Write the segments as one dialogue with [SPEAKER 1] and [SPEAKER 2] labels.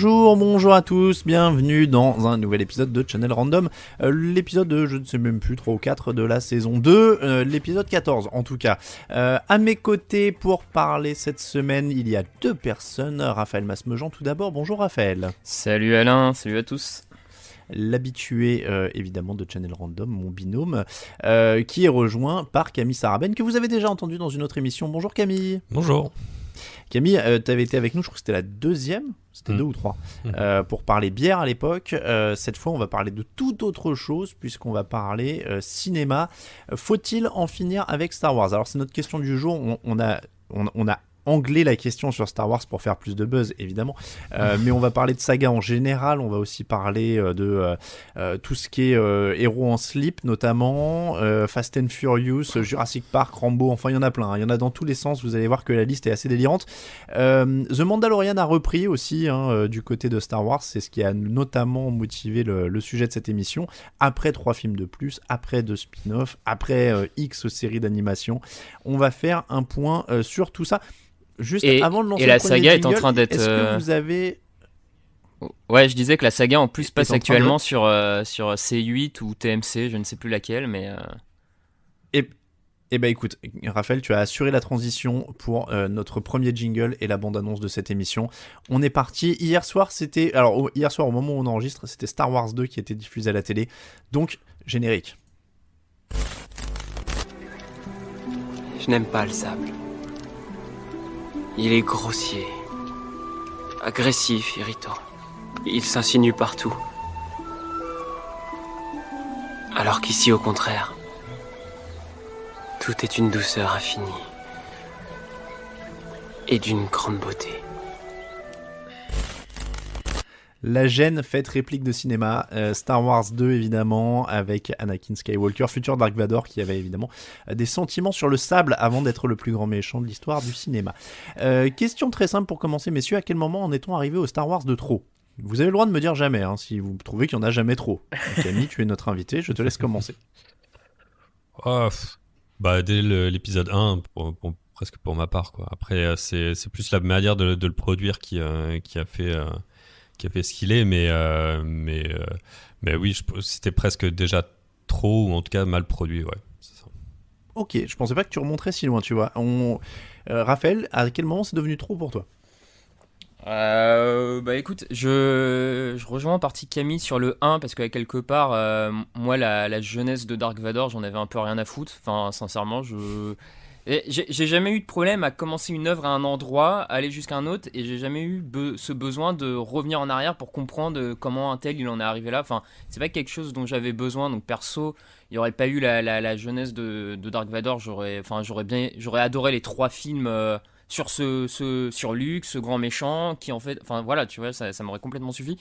[SPEAKER 1] Bonjour à tous, bienvenue dans un nouvel épisode de Channel Random, l'épisode de, je ne sais même plus, 3 ou 4 de la saison 2, l'épisode 14 en tout cas. À mes côtés pour parler cette semaine, il y a deux personnes, Raphaël Masmejean tout d'abord, bonjour Raphaël.
[SPEAKER 2] Salut Alain, salut à tous.
[SPEAKER 1] L'habitué évidemment de Channel Random, mon binôme, qui est rejoint par Camille Sarabène, que vous avez déjà entendu dans une autre émission. Bonjour Camille.
[SPEAKER 3] Bonjour.
[SPEAKER 1] Camille, tu avais été avec nous, je crois que c'était la deuxième, c'était 2 ou 3, pour parler bière à l'époque. Cette fois, on va parler de toute autre chose, puisqu'on va parler cinéma. Faut-il en finir avec Star Wars ? Alors, c'est notre question du jour. On a anglais la question sur Star Wars pour faire plus de buzz, évidemment. Mais on va parler de saga en général. On va aussi parler de tout ce qui est héros en slip, notamment Fast and Furious, Jurassic Park, Rambo. Enfin, il y en a plein. Hein. Il y en a dans tous les sens. Vous allez voir que la liste est assez délirante. The Mandalorian a repris aussi du côté de Star Wars. C'est ce qui a notamment motivé le sujet de cette émission. Après 3 films de plus, après 2 spin-offs, après X séries d'animation, on va faire un point sur tout ça. Juste avant de lancer
[SPEAKER 2] et la
[SPEAKER 1] le premier
[SPEAKER 2] saga
[SPEAKER 1] jingle,
[SPEAKER 2] est en train d'être.
[SPEAKER 1] Est-ce que vous avez...
[SPEAKER 2] Ouais, je disais que la saga en plus passe
[SPEAKER 1] en train
[SPEAKER 2] actuellement sur C8 ou TMC, je ne sais plus laquelle, mais.
[SPEAKER 1] Eh ben écoute, Raphaël, tu as assuré la transition pour notre premier jingle et la bande-annonce de cette émission. On est parti. Hier soir, au moment où on enregistre, c'était Star Wars 2 qui était diffusé à la télé. Donc, générique.
[SPEAKER 4] Je n'aime pas le sable. Il est grossier, agressif, irritant. Il s'insinue partout. Alors qu'ici, au contraire, tout est une douceur infinie et d'une grande beauté.
[SPEAKER 1] La gêne faite réplique de cinéma, Star Wars 2 évidemment, avec Anakin Skywalker, futur Dark Vador, qui avait évidemment des sentiments sur le sable avant d'être le plus grand méchant de l'histoire du cinéma. Question très simple pour commencer, messieurs, à quel moment en est-on arrivé au Star Wars de trop ? Vous avez le droit de me dire jamais, hein, si vous trouvez qu'il n'y en a jamais trop. Camille, tu es notre invité, je te laisse commencer.
[SPEAKER 3] Dès l'épisode 1, presque pour ma part, quoi. Après, c'est plus la manière de le produire qui a fait ce qu'il est, mais oui, c'était presque déjà trop, ou en tout cas mal produit, ouais, c'est ça.
[SPEAKER 1] Ok, je pensais pas que tu remonterais si loin, tu vois. Raphaël, à quel moment c'est devenu trop pour toi ?
[SPEAKER 2] Écoute, je rejoins en partie Camille sur le 1 parce que quelque part, moi la jeunesse de Dark Vador, j'en avais un peu rien à foutre. Enfin, sincèrement, j'ai jamais eu de problème à commencer une œuvre à un endroit, aller jusqu'à un autre, et j'ai jamais eu ce besoin de revenir en arrière pour comprendre comment un tel il en est arrivé là. Enfin, c'est pas quelque chose dont j'avais besoin. Donc perso, il y aurait pas eu la jeunesse de Dark Vador. J'aurais adoré les 3 films. Sur Luke, ce grand méchant, qui en fait, enfin voilà, tu vois, ça m'aurait complètement suffi.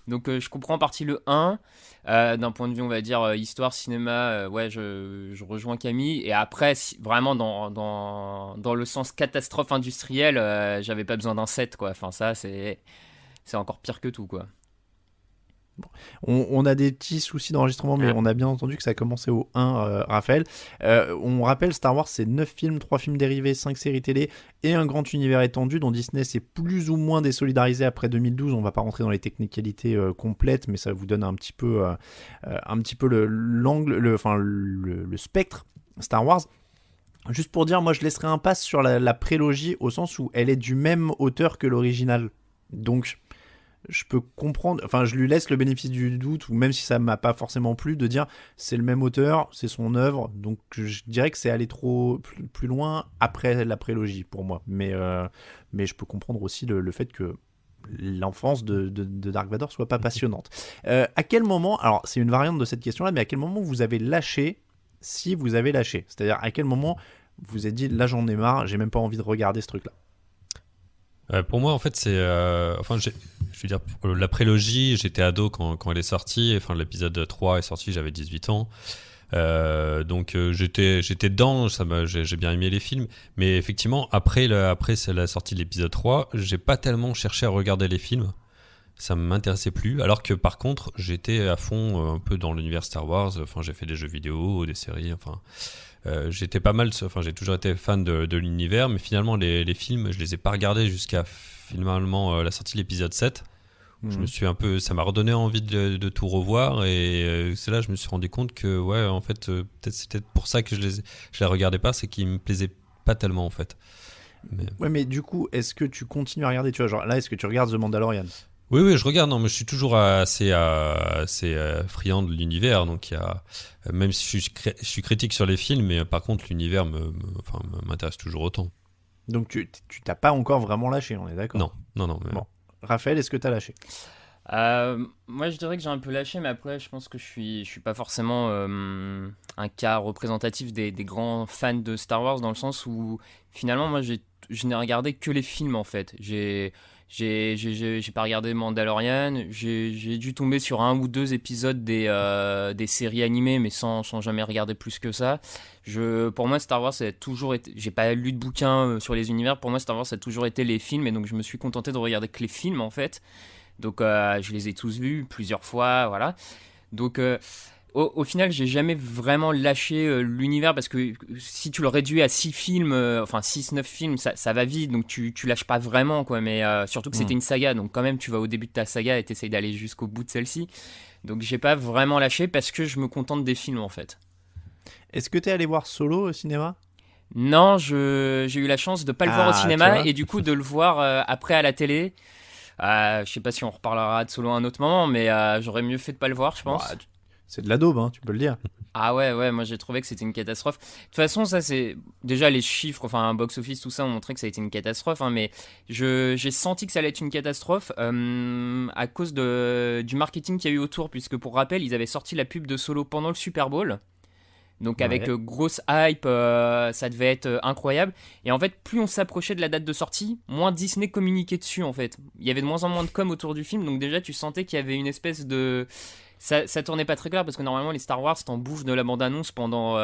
[SPEAKER 2] Donc je comprends en partie le 1, d'un point de vue, on va dire, histoire, cinéma, ouais, je rejoins Camille. Et après, vraiment, dans le sens catastrophe industrielle, j'avais pas besoin d'un 7, quoi. Enfin, ça, c'est encore pire que tout, quoi.
[SPEAKER 1] Bon. On a des petits soucis d'enregistrement, mais on a bien entendu que ça a commencé au 1, Raphaël. On rappelle, Star Wars, c'est 9 films, 3 films dérivés, 5 séries télé et un grand univers étendu dont Disney s'est plus ou moins désolidarisé après 2012. On va pas rentrer dans les technicalités complètes, mais ça vous donne un petit peu l'angle, le spectre Star Wars. Juste pour dire, moi je laisserai un pass sur la prélogie au sens où elle est du même auteur que l'original. Donc je peux comprendre, enfin je lui laisse le bénéfice du doute, ou même si ça m'a pas forcément plu, de dire c'est le même auteur, c'est son œuvre, donc je dirais que c'est aller trop plus loin après la prélogie pour moi, mais je peux comprendre aussi le fait que l'enfance de Dark Vador soit pas passionnante. À quel moment, alors c'est une variante de cette question là, mais à quel moment vous avez lâché, si vous avez lâché, c'est-à-dire à quel moment vous vous êtes dit là j'en ai marre, j'ai même pas envie de regarder ce truc là.
[SPEAKER 3] Pour moi, en fait, c'est... je veux dire, pour la prélogie, j'étais ado quand elle est sortie. Enfin, l'épisode 3 est sorti, j'avais 18 ans. Donc, j'étais dedans, j'ai bien aimé les films. Mais effectivement, après la sortie de l'épisode 3, j'ai pas tellement cherché à regarder les films. Ça ne m'intéressait plus. Alors que, par contre, j'étais à fond un peu dans l'univers Star Wars. Enfin, j'ai fait des jeux vidéo, des séries, enfin... j'étais pas mal, enfin j'ai toujours été fan de l'univers, mais finalement les films je les ai pas regardés jusqu'à finalement la sortie de l'épisode 7 Je me suis ça m'a redonné envie de tout revoir, et c'est là que je me suis rendu compte que ouais, en fait, c'était pour ça que je les regardais pas, c'est qu'ils me plaisaient pas tellement en fait.
[SPEAKER 1] Ouais, mais du coup, est-ce que tu continues à regarder, tu vois, genre là, est-ce que tu regardes The Mandalorian?
[SPEAKER 3] Oui, je regarde. Non, mais je suis toujours assez friand de l'univers. Donc, même si je suis critique sur les films, mais par contre, l'univers m'intéresse toujours autant.
[SPEAKER 1] Donc, tu t'as pas encore vraiment lâché, on est d'accord?
[SPEAKER 3] Non.
[SPEAKER 1] Bon. Raphaël, est-ce que t'as lâché?
[SPEAKER 2] Moi, je dirais que j'ai un peu lâché, mais après, je pense que je suis pas forcément un cas représentatif des grands fans de Star Wars, dans le sens où finalement, moi, je n'ai regardé que les films en fait. J'ai pas regardé Mandalorian, j'ai dû tomber sur 1 ou 2 épisodes des séries animées, mais sans jamais regarder plus que ça. Pour moi, Star Wars, ça a toujours été. J'ai pas lu de bouquins sur les univers. Pour moi, Star Wars, ça a toujours été les films, et donc je me suis contenté de regarder que les films en fait. Donc je les ai tous vus plusieurs fois, voilà. Donc au final, j'ai jamais vraiment lâché l'univers, parce que si tu le réduis à 6 films, 6-9 films, ça va vite, donc tu lâches pas vraiment, quoi. Mais surtout que c'était une saga, donc quand même tu vas au début de ta saga et t'essayes d'aller jusqu'au bout de celle-ci. Donc j'ai pas vraiment lâché parce que je me contente des films en fait.
[SPEAKER 1] Est-ce que t'es allé voir Solo au cinéma?
[SPEAKER 2] Non, j'ai eu la chance de pas le voir au cinéma, et du coup de le voir après à la télé. Je sais pas si on reparlera de Solo à un autre moment, mais j'aurais mieux fait de pas le voir, je pense.
[SPEAKER 1] Bah, c'est de la daube, hein, tu peux le dire.
[SPEAKER 2] Ah ouais, moi j'ai trouvé que c'était une catastrophe. De toute façon, ça c'est déjà les chiffres, box-office, tout ça ont montré que ça a été une catastrophe, hein, mais j'ai senti que ça allait être une catastrophe à cause du marketing qu'il y a eu autour, puisque pour rappel, ils avaient sorti la pub de Solo pendant le Super Bowl. Donc avec grosse hype, ça devait être incroyable. Et en fait, plus on s'approchait de la date de sortie, moins Disney communiquait dessus en fait. Il y avait de moins en moins de com autour du film, donc déjà tu sentais qu'il y avait une espèce de... Ça tournait pas très clair, parce que normalement les Star Wars t'en bouffent de la bande-annonce pendant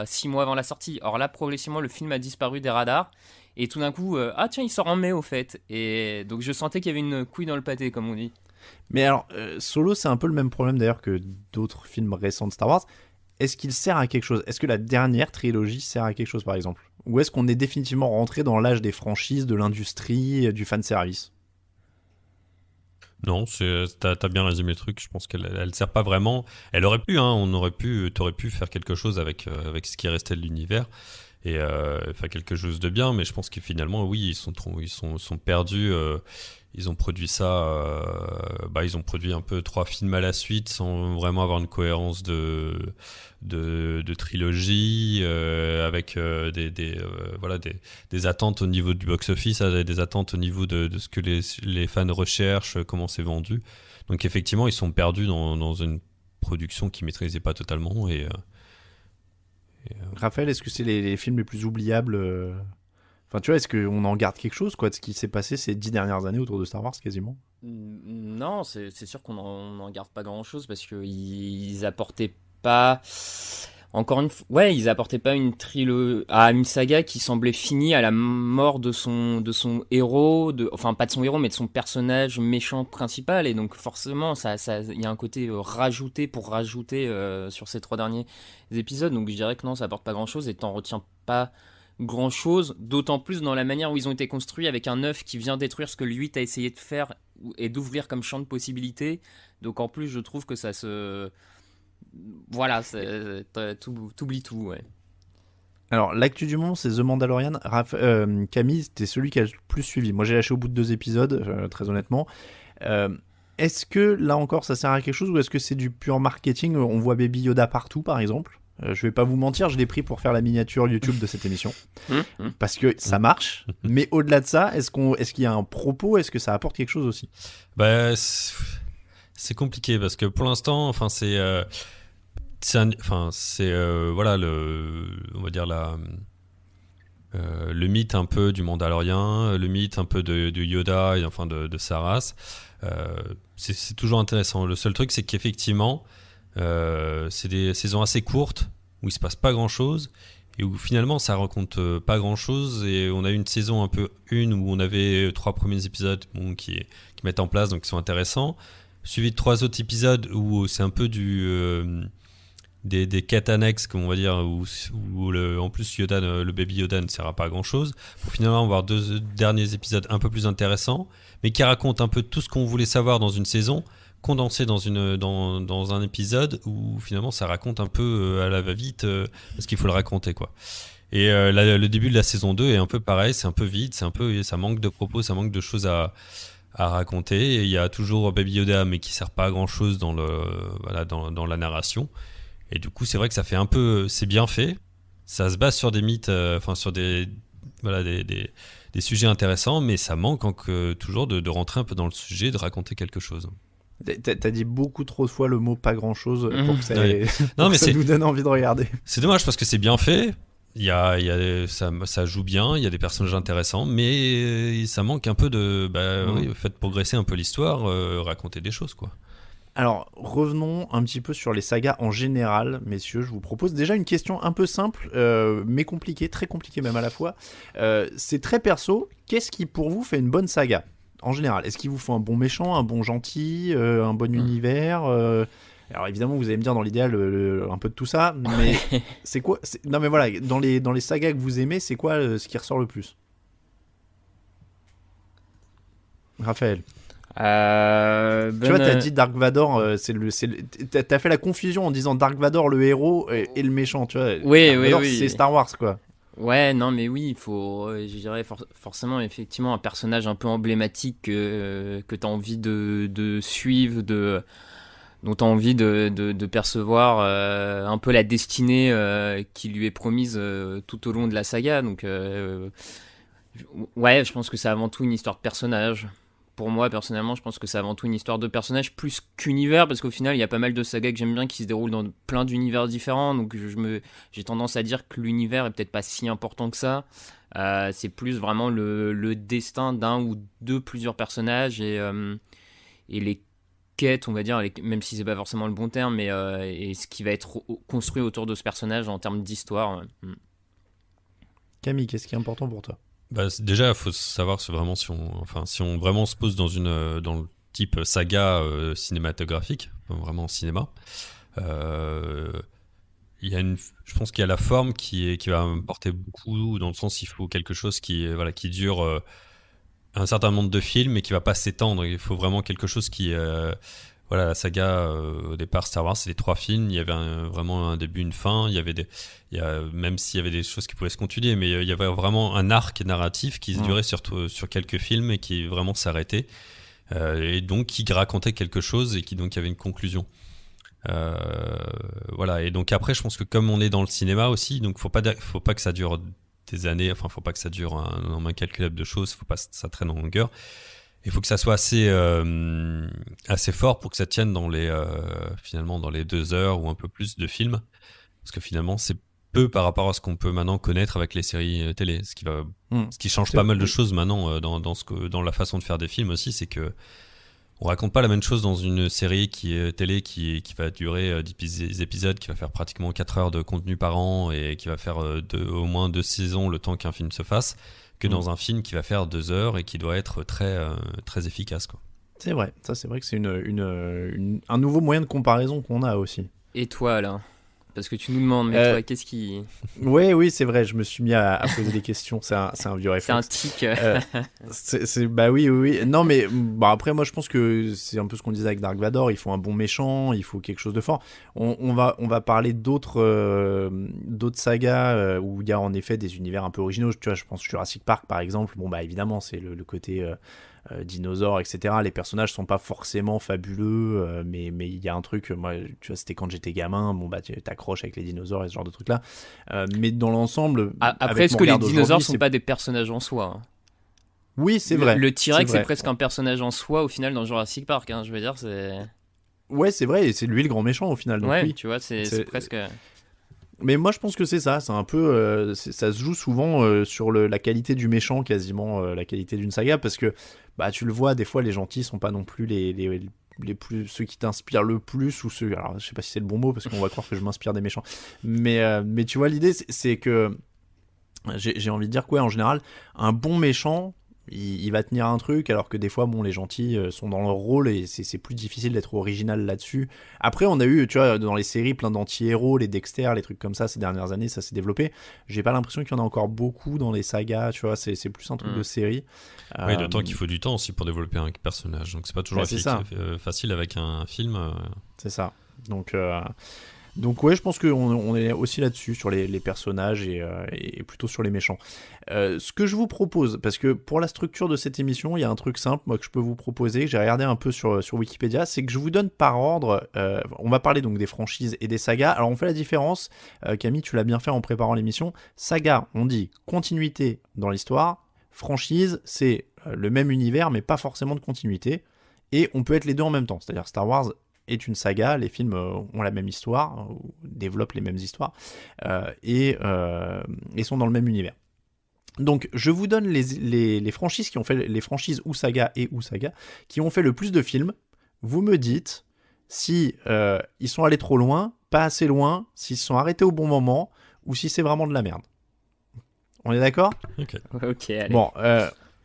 [SPEAKER 2] 6 mois avant la sortie. Or là, progressivement, le film a disparu des radars. Et tout d'un coup, tiens, il sort en mai au fait. Et donc je sentais qu'il y avait une couille dans le pâté, comme on dit.
[SPEAKER 1] Mais alors, Solo, c'est un peu le même problème d'ailleurs que d'autres films récents de Star Wars. Est-ce qu'il sert à quelque chose? Est-ce que la dernière trilogie sert à quelque chose, par exemple? Ou est-ce qu'on est définitivement rentré dans l'âge des franchises, de l'industrie, du fanservice?
[SPEAKER 3] Non, t'as bien résumé le truc. Je pense qu'elle sert pas vraiment. Elle aurait pu, hein, t'aurais pu faire quelque chose avec ce qui restait de l'univers, et faire quelque chose de bien. Mais je pense que finalement, oui, ils sont perdus. Ils ont produit ça. Ils ont produit un peu 3 films à la suite sans vraiment avoir une cohérence de trilogie, avec des attentes au niveau du box-office, des attentes au niveau de ce que les fans recherchent, comment c'est vendu. Donc effectivement, ils sont perdus dans une production qu'ils maîtrisaient pas totalement.
[SPEAKER 1] Raphaël, est-ce que c'est les films les plus oubliables Enfin, tu vois, est-ce qu'on en garde quelque chose, quoi, de ce qui s'est passé ces 10 dernières années autour de Star Wars, quasiment?
[SPEAKER 2] Non, c'est sûr qu'on en garde pas grand-chose, parce qu'ils apportaient pas... Encore une fois, ouais, ils apportaient pas une saga qui semblait finie à la mort de son héros, enfin pas de son héros, mais de son personnage méchant principal, et donc forcément, il y a un côté rajouté pour rajouter sur ces 3 derniers épisodes. Donc je dirais que non, ça apporte pas grand-chose, et t'en retiens pas grand-chose, d'autant plus dans la manière où ils ont été construits, avec un 9 qui vient détruire ce que le 8 a essayé de faire et d'ouvrir comme champ de possibilités. Donc en plus, je trouve que ça se... Voilà, t'oublies tout, ouais.
[SPEAKER 1] Alors, l'actu du moment, c'est The Mandalorian. Camille, c'était celui qui a le plus suivi. Moi, j'ai lâché au bout de 2 épisodes, très honnêtement. Est-ce que, là encore, ça sert à quelque chose, ou est-ce que c'est du pur marketing? On voit Baby Yoda partout, par exemple. Je vais pas vous mentir, je l'ai pris pour faire la miniature YouTube de cette émission. Parce que ça marche. Mais au-delà de ça, est-ce qu'il y a un propos? Est-ce que ça apporte quelque chose aussi?
[SPEAKER 3] C'est compliqué, parce que pour l'instant, on va dire le mythe un peu du Mandalorien, le mythe un peu de Yoda, et enfin de sa race. C'est toujours intéressant. Le seul truc, c'est qu'effectivement, c'est des saisons assez courtes où il se passe pas grand chose, et où finalement ça raconte pas grand chose. Et on a eu une saison où on avait 3 premiers épisodes qui mettent en place, donc qui sont intéressants, suivi de 3 autres épisodes où c'est un peu des quêtes annexes, comme on va dire, où en plus Yoda, le baby Yoda ne sert à pas grand chose, pour finalement avoir 2 derniers épisodes un peu plus intéressants, mais qui racontent un peu tout ce qu'on voulait savoir dans une saison, condensé dans un épisode où finalement ça raconte un peu à la va-vite parce qu'il faut le raconter, quoi. Et le début de la saison 2 est un peu pareil, c'est un peu vide, ça manque de propos, ça manque de choses à raconter. Et il y a toujours Baby Yoda, mais qui sert pas à grand chose dans la narration. Et du coup, c'est vrai que ça fait un peu, c'est bien fait, ça se base sur des mythes, sur des sujets intéressants, mais ça manque toujours de rentrer un peu dans le sujet, de raconter quelque chose.
[SPEAKER 1] T'as dit beaucoup trop de fois le mot pas grand chose pour que ça,
[SPEAKER 3] Ouais.
[SPEAKER 1] pour
[SPEAKER 3] Non,
[SPEAKER 1] que
[SPEAKER 3] mais
[SPEAKER 1] ça nous donne envie de regarder.
[SPEAKER 3] C'est dommage parce que c'est bien fait. Ça joue bien, il y a des personnages intéressants, mais ça manque un peu faites progresser un peu l'histoire, raconter des choses, quoi.
[SPEAKER 1] Alors, revenons un petit peu sur les sagas en général, messieurs. Je vous propose déjà une question un peu simple, mais compliquée, très compliquée même à la fois. C'est très perso. Qu'est-ce qui, pour vous, fait une bonne saga en général? Est-ce qu'il vous faut un bon méchant, un bon gentil, un bon univers Alors évidemment, vous allez me dire dans l'idéal un peu de tout ça, mais c'est quoi Non mais voilà, dans les sagas que vous aimez, c'est quoi ce qui ressort le plus? Raphaël. Tu vois, t'as dit Dark Vador, t'as fait la confusion en disant Dark Vador le héros et le méchant, tu vois.
[SPEAKER 2] Oui,
[SPEAKER 1] Dark
[SPEAKER 2] oui,
[SPEAKER 1] Vador,
[SPEAKER 2] oui.
[SPEAKER 1] c'est Star Wars, quoi.
[SPEAKER 2] Ouais, non, mais oui, il faut, je dirais forcément, effectivement, un personnage un peu emblématique que tu as envie de suivre, dont tu as envie de percevoir un peu la destinée qui lui est promise tout au long de la saga. Donc, ouais, je pense que c'est avant tout une histoire de personnage. Pour moi, personnellement, je pense que c'est avant tout une histoire de personnage plus qu'univers, parce qu'au final, il y a pas mal de sagas que j'aime bien qui se déroulent dans plein d'univers différents, donc j'ai tendance à dire que l'univers est peut-être pas si important que ça. C'est plus vraiment le destin d'un ou de plusieurs personnages et les quêtes, on va dire, même si c'est pas forcément le bon terme, mais et ce qui va être construit autour de ce personnage en termes d'histoire.
[SPEAKER 1] Camille, qu'est-ce qui est important pour toi?
[SPEAKER 3] Déjà, il faut savoir si on vraiment se pose dans le type saga cinématographique, vraiment cinéma. Je pense qu'il y a la forme qui va importer beaucoup, dans le sens il faut quelque chose qui dure un certain nombre de films et qui va pas s'étendre. Il faut vraiment quelque chose qui la saga au départ Star Wars, c'est les 3 films. Il y avait vraiment un début, une fin. Même s'il y avait des choses qui pouvaient se continuer, mais il y avait vraiment un arc narratif qui se durait sur quelques films et qui vraiment s'arrêtait. Et donc qui racontait quelque chose et qui donc avait une conclusion. Et donc après, je pense que comme on est dans le cinéma aussi, donc faut pas que ça dure des années. Enfin, faut pas que ça dure un nombre incalculable de choses. Faut pas que ça traîne en longueur. Il faut que ça soit assez fort pour que ça tienne finalement dans les 2 heures ou un peu plus de films, parce que finalement c'est peu par rapport à ce qu'on peut maintenant connaître avec les séries télé, ce qui change pas mal de choses maintenant dans la façon de faire des films aussi, c'est que on raconte pas la même chose dans une série qui est télé qui va durer 10 épisodes, qui va faire pratiquement 4 heures de contenu par an et qui va faire au moins 2 saisons le temps qu'un film se fasse, que dans un film qui va faire 2 heures et qui doit être très, très efficace, quoi.
[SPEAKER 1] C'est vrai, ça c'est vrai que c'est un nouveau moyen de comparaison qu'on a aussi.
[SPEAKER 2] Et toi, là? Parce que tu nous demandes, mais toi, qu'est-ce qui...
[SPEAKER 1] Oui, c'est vrai, je me suis mis à poser des questions, c'est un vieux réflexe.
[SPEAKER 2] C'est un tic.
[SPEAKER 1] Oui. Non, mais après, moi je pense que c'est un peu ce qu'on disait avec Dark Vador, il faut un bon méchant, il faut quelque chose de fort. On va parler d'autres sagas où il y a en effet des univers un peu originaux. Tu vois, je pense Jurassic Park par exemple. Évidemment, c'est le côté... dinosaures, etc. Les personnages sont pas forcément fabuleux, mais il y a un truc, moi, tu vois, c'était quand j'étais gamin, tu t'accroches avec les dinosaures et ce genre de trucs-là. Mais dans l'ensemble...
[SPEAKER 2] Après, est-ce que les dinosaures sont pas des personnages en soi, hein?
[SPEAKER 1] Oui, c'est vrai.
[SPEAKER 2] Le T-Rex, c'est presque un personnage en soi, au final, dans Jurassic Park, hein, je veux dire, c'est...
[SPEAKER 1] Ouais, c'est vrai, et c'est lui le grand méchant, au final. Donc,
[SPEAKER 2] ouais,
[SPEAKER 1] oui,
[SPEAKER 2] tu vois, c'est presque...
[SPEAKER 1] Mais moi je pense que c'est ça, c'est un peu ça se joue souvent sur la qualité du méchant, quasiment la qualité d'une saga, parce que tu le vois, des fois les gentils sont pas non plus les plus, ceux qui t'inspirent le plus, ou ceux, alors je sais pas si c'est le bon mot parce qu'on va croire que je m'inspire des méchants, mais tu vois, l'idée c'est que j'ai envie de dire quoi, en général un bon méchant, il va tenir un truc, alors que des fois, bon, les gentils sont dans leur rôle et c'est plus difficile d'être original là-dessus. Après, on a eu, tu vois, dans les séries, plein d'anti-héros, les Dexter, les trucs comme ça, ces dernières années, ça s'est développé. J'ai pas l'impression qu'il y en a encore beaucoup dans les sagas, tu vois, c'est plus un truc de série.
[SPEAKER 3] Oui, d'autant qu'il faut du temps aussi pour développer un personnage, donc c'est pas toujours facile avec un film.
[SPEAKER 1] C'est ça. Donc ouais, je pense qu'on est aussi là-dessus, sur les personnages et plutôt sur les méchants. Ce que je vous propose, parce que pour la structure de cette émission, il y a un truc simple, moi, que je peux vous proposer, que j'ai regardé un peu sur Wikipédia, c'est que je vous donne par ordre, on va parler donc des franchises et des sagas. Alors on fait la différence, Camille, tu l'as bien fait en préparant l'émission. Saga, on dit continuité dans l'histoire. Franchise, c'est le même univers, mais pas forcément de continuité. Et on peut être les deux en même temps, c'est-à-dire Star Wars est une saga, les films ont la même histoire, développent les mêmes histoires, et sont dans le même univers. Donc je vous donne les franchises qui ont fait les franchises ou saga qui ont fait le plus de films. Vous me dites si ils sont allés trop loin, pas assez loin, s'ils se sont arrêtés au bon moment, ou si c'est vraiment de la merde. On est d'accord ?
[SPEAKER 2] Ok, allez.
[SPEAKER 1] Bon,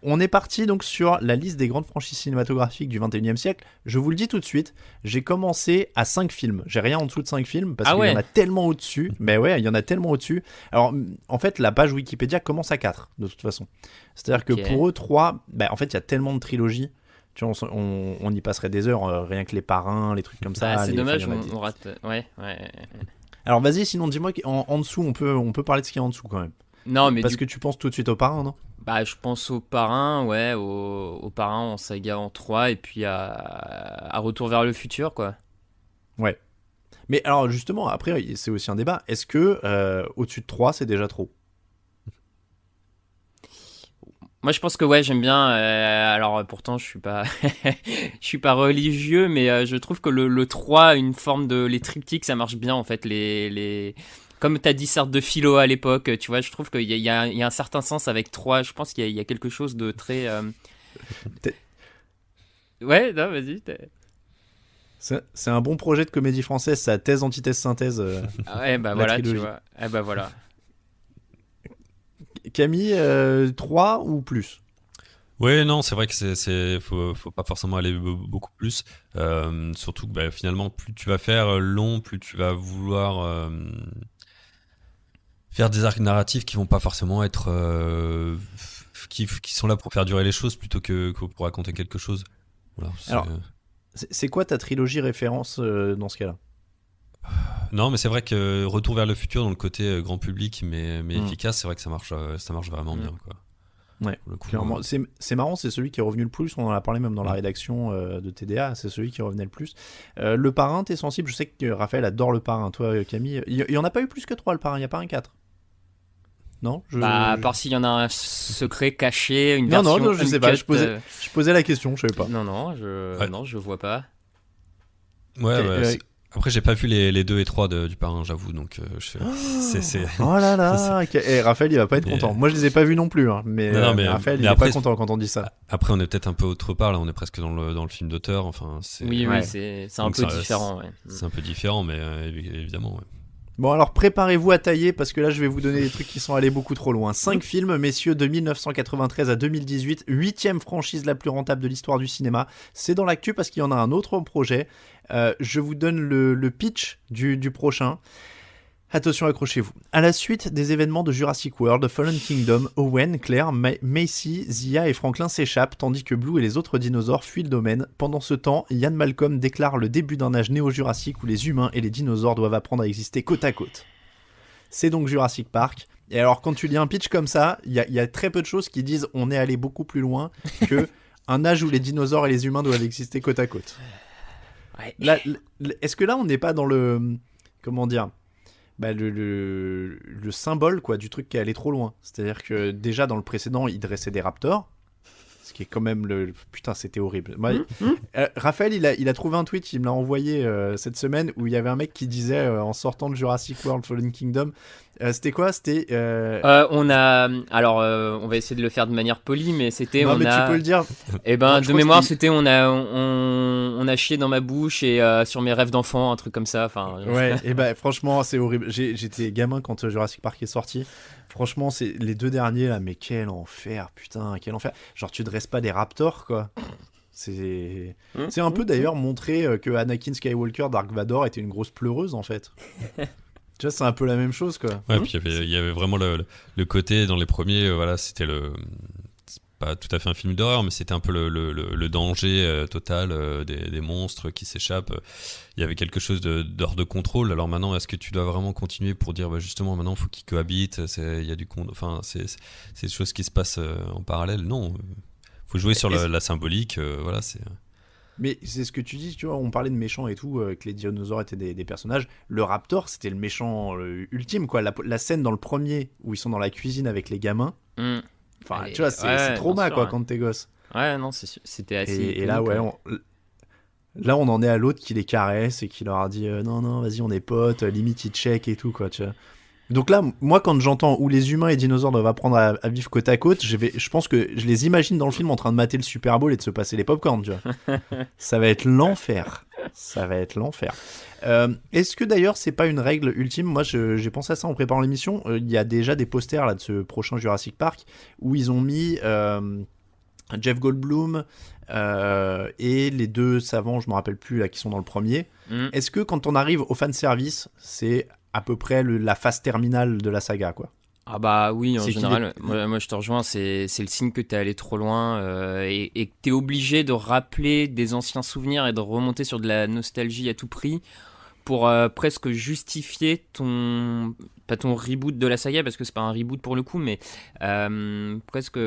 [SPEAKER 1] on est parti donc sur la liste des grandes franchises cinématographiques du 21e siècle. Je vous le dis tout de suite, j'ai commencé à 5 films. J'ai rien en dessous de 5 films parce qu'il y en a tellement au-dessus. Mais ouais, il y en a tellement au-dessus. Alors, en fait, la page Wikipédia commence à 4, de toute façon. C'est-à-dire que pour eux, 3, en fait, il y a tellement de trilogies. Tu vois, on y passerait des heures, rien que les parrains, les trucs comme ça.
[SPEAKER 2] C'est dommage, on rate. Ouais.
[SPEAKER 1] Alors, vas-y, sinon, dis-moi, en dessous, on peut parler de ce qu'il y a en dessous quand même.
[SPEAKER 2] Non, mais
[SPEAKER 1] parce que tu penses tout de suite aux parrains, non ?
[SPEAKER 2] Je pense aux parrains, ouais, aux parrains en saga en 3 et puis à Retour vers le futur, quoi.
[SPEAKER 1] Ouais. Mais alors justement, après, c'est aussi un débat. Est-ce que au-dessus de 3, c'est déjà trop ?
[SPEAKER 2] Moi, je pense que ouais, j'aime bien. Alors, pourtant, je suis pas, je suis pas religieux, mais je trouve que le 3, une forme de les triptyques, ça marche bien en fait. Comme tu as dit, sorte de philo à l'époque, tu vois, je trouve qu'il y a un certain sens avec 3. Je pense qu'il y a quelque chose de très. Ouais, non, vas-y.
[SPEAKER 1] C'est un bon projet de comédie française, ça, thèse, antithèse, synthèse.
[SPEAKER 2] Ouais, voilà, trilogie. Tu vois. Voilà.
[SPEAKER 1] Camille, 3 ou plus ?
[SPEAKER 3] Ouais, non, c'est vrai que faut pas forcément aller beaucoup plus. Surtout que finalement, plus tu vas faire long, plus tu vas vouloir faire des arcs narratifs qui vont pas forcément être qui sont là pour faire durer les choses plutôt que pour raconter quelque chose. Voilà,
[SPEAKER 1] alors, c'est quoi ta trilogie référence dans ce cas-là ?
[SPEAKER 3] Non, mais c'est vrai que Retour vers le futur dans le côté grand public mais efficace, c'est vrai que ça marche vraiment bien, quoi.
[SPEAKER 1] Ouais, clairement. C'est marrant, c'est celui qui est revenu le plus. On en a parlé même dans la rédaction de TDA. C'est celui qui revenait le plus. Le parrain, t'es sensible. Je sais que Raphaël adore le parrain. Toi, Camille, il y en a pas eu plus que 3 le parrain. Il y a pas un 4. Non,
[SPEAKER 2] à part s'il y en a un secret caché, une version.
[SPEAKER 1] Non, je sais pas. Je posais la question. Je savais pas.
[SPEAKER 2] Non, je vois pas.
[SPEAKER 3] Ouais. Après, j'ai pas vu les 2 et 3 du parrain, j'avoue, donc
[SPEAKER 1] Oh là là. Raphaël, il va pas être content. Moi, je les ai pas vus non plus, hein, mais Raphaël, il est pas content quand on dit ça.
[SPEAKER 3] Après, on est peut-être un peu autre part, là, on est presque dans le film d'auteur. Enfin,
[SPEAKER 2] oui, c'est un peu différent. Ouais.
[SPEAKER 3] C'est un peu différent, mais évidemment, ouais.
[SPEAKER 1] Bon, alors préparez-vous à tailler parce que là je vais vous donner des trucs qui sont allés beaucoup trop loin. 5 films, messieurs, de 1993 à 2018, 8e franchise la plus rentable de l'histoire du cinéma. C'est dans l'actu parce qu'il y en a un autre en projet. Je vous donne le pitch du prochain. Attention, accrochez-vous. À la suite des événements de Jurassic World, Fallen Kingdom, Owen, Claire, Macy, Zia et Franklin s'échappent tandis que Blue et les autres dinosaures fuient le domaine. Pendant ce temps, Ian Malcolm déclare le début d'un âge néo-jurassique où les humains et les dinosaures doivent apprendre à exister côte à côte. C'est donc Jurassic Park. Et alors quand tu lis un pitch comme ça, il y a très peu de choses qui disent on est allé beaucoup plus loin que un âge où les dinosaures et les humains doivent exister côte à côte.
[SPEAKER 2] Ouais.
[SPEAKER 1] Là, est-ce que là on n'est pas dans le... Comment dire ? Le symbole quoi, du truc qui est allé trop loin. C'est-à-dire que déjà dans le précédent, il dressait des raptors, ce qui est quand même Putain, c'était horrible. Raphaël, il a trouvé un tweet, il me l'a envoyé cette semaine, où il y avait un mec qui disait, en sortant de Jurassic World Fallen Kingdom, C'était quoi? C'était.
[SPEAKER 2] On va essayer de le faire de manière polie, mais c'était.
[SPEAKER 1] Non, mais tu peux le dire.
[SPEAKER 2] Eh ben,
[SPEAKER 1] Non, je
[SPEAKER 2] de
[SPEAKER 1] crois
[SPEAKER 2] mémoire,
[SPEAKER 1] que
[SPEAKER 2] c'était on a chié dans ma bouche et sur mes rêves d'enfant, un truc comme ça. Enfin.
[SPEAKER 1] Ouais, et ben franchement, c'est horrible. J'étais gamin quand Jurassic Park est sorti. Franchement, c'est les 2 derniers là, mais quel enfer, putain, quel enfer. Genre, tu dresses pas des raptors, quoi. C'est un peu d'ailleurs montrer que Anakin Skywalker, Dark Vador, était une grosse pleureuse en fait. Tu vois, c'est un peu la même chose, quoi.
[SPEAKER 3] Ouais, puis il y avait vraiment le côté dans les premiers, voilà, c'était c'est pas tout à fait un film d'horreur, mais c'était un peu le danger total des monstres qui s'échappent. Il y avait quelque chose d'hors de contrôle. Alors maintenant, est-ce que tu dois vraiment continuer pour dire, bah justement, maintenant, il faut qu'ils cohabitent, il y a enfin, c'est des choses qui se passent en parallèle. Non, faut jouer sur la symbolique, voilà, c'est...
[SPEAKER 1] Mais c'est ce que tu dis, tu vois, on parlait de méchants et tout, que les dinosaures étaient des personnages. Le raptor, c'était le méchant ultime, quoi. La scène dans le premier, où ils sont dans la cuisine avec les gamins, enfin, tu vois, c'est trauma, quoi, quand t'es gosse.
[SPEAKER 2] Ouais, non, c'était assez...
[SPEAKER 1] Et là, ouais, là, on en est à l'autre qui les caresse et qui leur a dit non, vas-y, on est potes, limite, ils check et tout, quoi, tu vois. Donc là, moi, quand j'entends où les humains et dinosaures doivent apprendre à vivre côte à côte, je pense que je les imagine dans le film en train de mater le Super Bowl et de se passer les popcorn, tu vois. Ça va être l'enfer. Ça va être l'enfer. Est-ce que d'ailleurs, c'est pas une règle ultime? Moi, j'ai pensé à ça en préparant l'émission. Il y a déjà des posters là, de ce prochain Jurassic Park où ils ont mis Jeff Goldblum et les 2 savants, je me rappelle plus, là, qui sont dans le premier. Est-ce que quand on arrive au fanservice, c'est à peu près la phase terminale de la saga, quoi?
[SPEAKER 2] Ah bah oui, en général, moi je te rejoins, c'est le signe que t'es allé trop loin et que t'es obligé de rappeler des anciens souvenirs et de remonter sur de la nostalgie à tout prix pour presque justifier pas ton reboot de la saga, parce que c'est pas un reboot pour le coup, mais presque,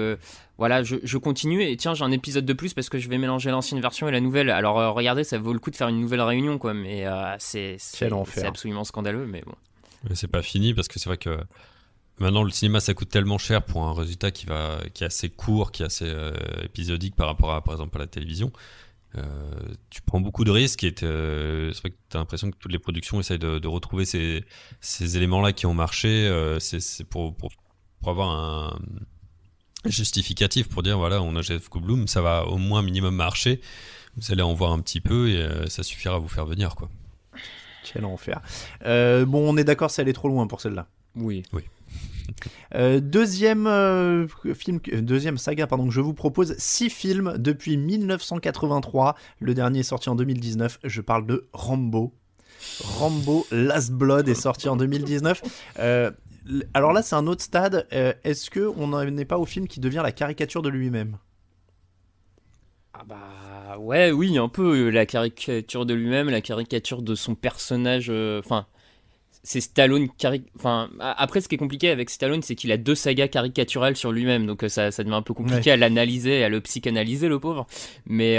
[SPEAKER 2] voilà, je continue et tiens, j'ai un épisode de plus parce que je vais mélanger l'ancienne version et la nouvelle. Alors regardez, ça vaut le coup de faire une nouvelle réunion, quoi, mais c'est absolument scandaleux, mais bon.
[SPEAKER 3] Mais c'est pas fini, parce que c'est vrai que maintenant le cinéma ça coûte tellement cher pour un résultat qui est assez court, qui est assez épisodique par rapport à, par exemple, à la télévision. Tu prends beaucoup de risques et c'est vrai que tu as l'impression que toutes les productions essayent de retrouver ces éléments-là qui ont marché. C'est pour avoir un justificatif, pour dire voilà, on a Jeff Goldblum, ça va au moins minimum marcher. Vous allez en voir un petit peu et ça suffira à vous faire venir, quoi.
[SPEAKER 1] Quel enfer. Bon, on est d'accord, ça allait trop loin pour celle-là.
[SPEAKER 2] Oui.
[SPEAKER 1] Deuxième saga, pardon, que je vous propose, 6 films depuis 1983. Le dernier est sorti en 2019. Je parle de Rambo. Rambo Last Blood est sorti en 2019. Alors là, c'est un autre stade. Est-ce qu'on n'en est pas au film qui devient la caricature de lui-même?
[SPEAKER 2] Ah bah ouais, oui, un peu la caricature de lui-même, la caricature de son personnage. Enfin, c'est Stallone. Enfin, après, ce qui est compliqué avec Stallone, c'est qu'il a 2 sagas caricaturales sur lui-même, donc ça devient un peu compliqué à l'analyser, à le psychanalyser, le pauvre. Mais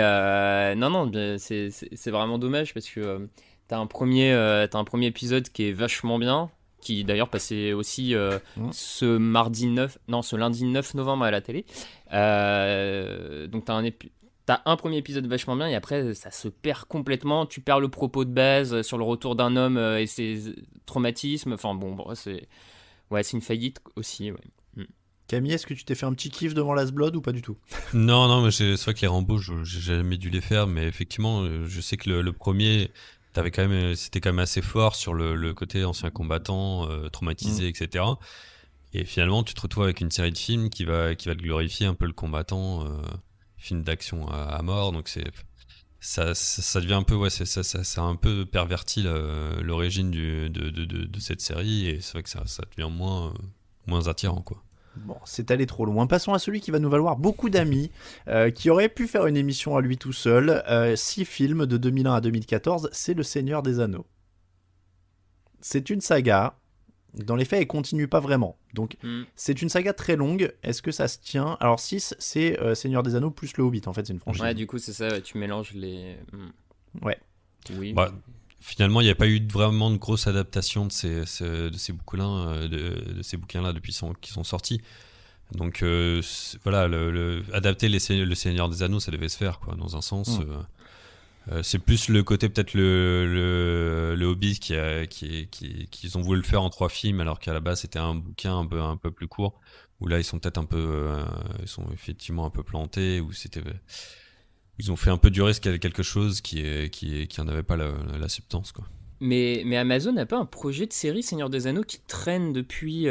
[SPEAKER 2] non, c'est vraiment dommage parce que t'as un premier épisode qui est vachement bien, qui d'ailleurs passait aussi ce lundi 9 novembre à la télé. Donc t'as un premier épisode vachement bien et après ça se perd complètement, tu perds le propos de base sur le retour d'un homme et ses traumatismes, enfin bon c'est une faillite aussi, ouais.
[SPEAKER 1] Camille, est-ce que tu t'es fait un petit kiff devant Last Blood ou pas du tout?
[SPEAKER 3] Non, mais c'est vrai que les Rambo, j'ai jamais dû les faire, mais effectivement, je sais que le premier, c'était quand même assez fort sur le côté ancien combattant, traumatisé, etc. Et finalement, tu te retrouves avec une série de films qui va te glorifier un peu le combattant, film d'action à mort, donc ça devient un peu, ça a un peu perverti l'origine de cette série, et c'est vrai que ça devient moins attirant, quoi.
[SPEAKER 1] Bon, c'est allé trop loin. Passons à celui qui va nous valoir beaucoup d'amis, qui aurait pu faire une émission à lui tout seul. 6 films de 2001 à 2014, c'est Le Seigneur des Anneaux. C'est une saga. Dans les faits, elle continue pas vraiment. Donc, c'est une saga très longue. Est-ce que ça se tient? Alors, 6, c'est Seigneur des Anneaux plus Le Hobbit. En fait, c'est une franchise.
[SPEAKER 2] Ouais, du coup, c'est ça. Tu mélanges les...
[SPEAKER 1] Ouais.
[SPEAKER 2] Oui.
[SPEAKER 3] Bah, finalement, il n'y a pas eu vraiment de grosse adaptation de ces bouquins-là, de ces bouquins-là depuis qu'ils sont sortis. Donc, voilà, adapter Le Seigneur des Anneaux, ça devait se faire, quoi, dans un sens. C'est plus le côté peut-être le Hobbit qu'ils ont voulu le faire en 3 films alors qu'à la base c'était un bouquin un peu plus court où là ils sont peut-être un peu ils sont effectivement un peu plantés ou ils ont fait un peu durer quelque chose qui en avait pas la substance quoi.
[SPEAKER 2] Mais Amazon n'a pas un projet de série Seigneur des Anneaux qui traîne depuis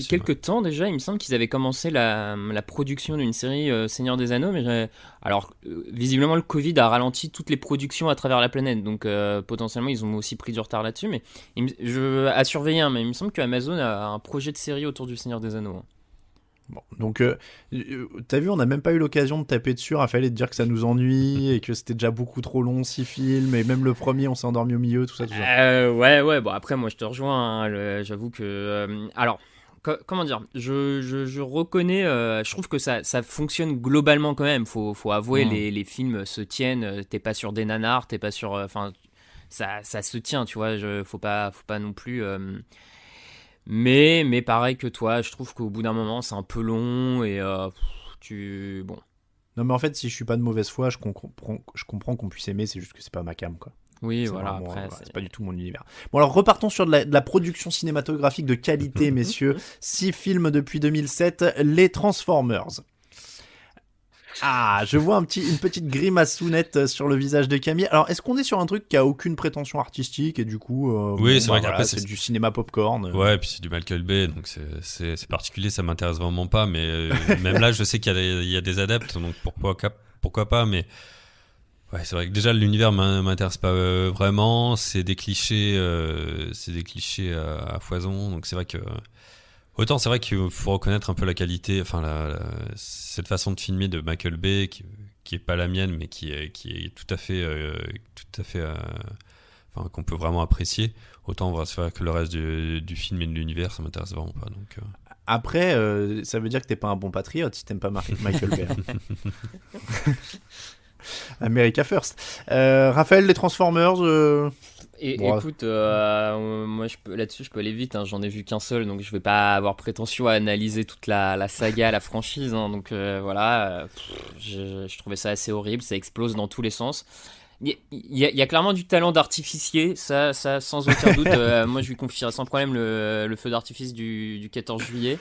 [SPEAKER 2] quelques temps déjà. Il me semble qu'ils avaient commencé la production d'une série Seigneur des Anneaux, mais visiblement le Covid a ralenti toutes les productions à travers la planète, donc potentiellement ils ont aussi pris du retard là-dessus. Mais à surveiller, mais il me semble que Amazon a un projet de série autour du Seigneur des Anneaux.
[SPEAKER 1] Bon, donc, t'as vu, on n'a même pas eu l'occasion de taper dessus, Raphaël, et de dire que ça nous ennuie et que c'était déjà beaucoup trop long, 6 films, et même le premier, on s'est endormi au milieu, tout ça.
[SPEAKER 2] Ouais, bon après, moi je te rejoins, hein, j'avoue que... alors, comment dire, je reconnais, je trouve que ça fonctionne globalement quand même, faut avouer, les films se tiennent, t'es pas sur des nanars, t'es pas sur... Enfin, ça se tient, tu vois, faut pas non plus... Mais pareil que toi, je trouve qu'au bout d'un moment, c'est un peu long et bon.
[SPEAKER 1] Non, mais en fait, si je suis pas de mauvaise foi, je comprends qu'on puisse aimer, c'est juste que c'est pas ma cam, quoi.
[SPEAKER 2] Oui,
[SPEAKER 1] c'est
[SPEAKER 2] voilà,
[SPEAKER 1] vraiment,
[SPEAKER 2] après.
[SPEAKER 1] C'est pas du tout mon univers. Bon, alors repartons sur de la production cinématographique de qualité, messieurs. 6 films depuis 2007, Les Transformers. Ah, je vois une petite grimaçounette sur le visage de Camille. Alors, est-ce qu'on est sur un truc qui a aucune prétention artistique et du coup,
[SPEAKER 3] oui, c'est vrai qu'après
[SPEAKER 1] c'est du cinéma popcorn.
[SPEAKER 3] Ouais, et puis c'est du Michael Bay, donc c'est particulier, ça m'intéresse vraiment pas. Mais même là, je sais qu'il y a des adeptes, donc pourquoi pas. Mais ouais, c'est vrai que déjà l'univers m'intéresse pas vraiment. C'est des clichés à foison, donc c'est vrai que. Autant c'est vrai qu'il faut reconnaître un peu la qualité, enfin cette façon de filmer de Michael Bay qui est pas la mienne, mais qui est tout à fait, enfin qu'on peut vraiment apprécier. Autant c'est vrai que le reste du film et de l'univers, ça m'intéresse vraiment pas. Donc.
[SPEAKER 1] Après, ça veut dire que t'es pas un bon patriote si t'aimes pas Michael Bay. America First. Raphaël, les Transformers.
[SPEAKER 2] Écoute, moi là-dessus je peux aller vite, hein, j'en ai vu qu'un seul, donc je vais pas avoir prétention à analyser toute la saga, la franchise, hein, donc voilà, je trouvais ça assez horrible, ça explose dans tous les sens. Il y a clairement du talent d'artificier, ça sans aucun doute. Moi je lui confierais sans problème le feu d'artifice du 14 juillet.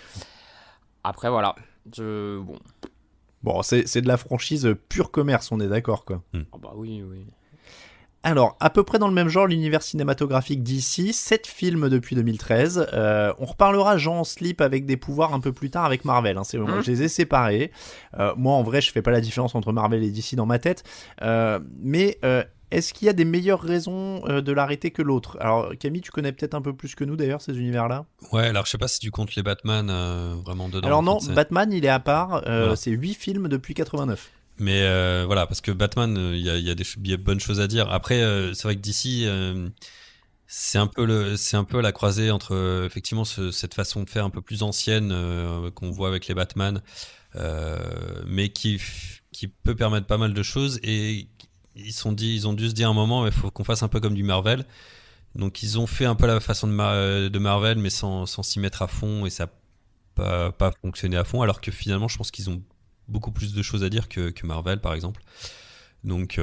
[SPEAKER 2] Après voilà,
[SPEAKER 1] Bon, c'est de la franchise pure commerce, on est d'accord quoi.
[SPEAKER 2] Oh bah oui.
[SPEAKER 1] Alors, à peu près dans le même genre, l'univers cinématographique d'ici, 7 films depuis 2013. On reparlera Jean en slip avec des pouvoirs un peu plus tard avec Marvel. Hein, je les ai séparés. Moi, en vrai, je fais pas la différence entre Marvel et DC dans ma tête. Mais est-ce qu'il y a des meilleures raisons de l'arrêter que l'autre ? Alors, Camille, tu connais peut-être un peu plus que nous d'ailleurs ces univers-là ?
[SPEAKER 3] Ouais, alors je sais pas si tu comptes les Batman vraiment dedans.
[SPEAKER 1] Alors non,
[SPEAKER 3] fait,
[SPEAKER 1] Batman, il est à part.
[SPEAKER 3] Voilà.
[SPEAKER 1] C'est 8 films depuis 89.
[SPEAKER 3] Mais voilà, parce que Batman, il y a des bonnes choses à dire. Après, c'est vrai que DC, c'est un peu la croisée entre effectivement cette façon de faire un peu plus ancienne qu'on voit avec les Batman, mais qui peut permettre pas mal de choses. Et ils ont dû se dire à un moment, il faut qu'on fasse un peu comme du Marvel. Donc ils ont fait un peu la façon de Marvel, mais sans s'y mettre à fond, et ça n'a pas fonctionné à fond. Alors que finalement, je pense qu'ils ont beaucoup plus de choses à dire que Marvel par exemple. Donc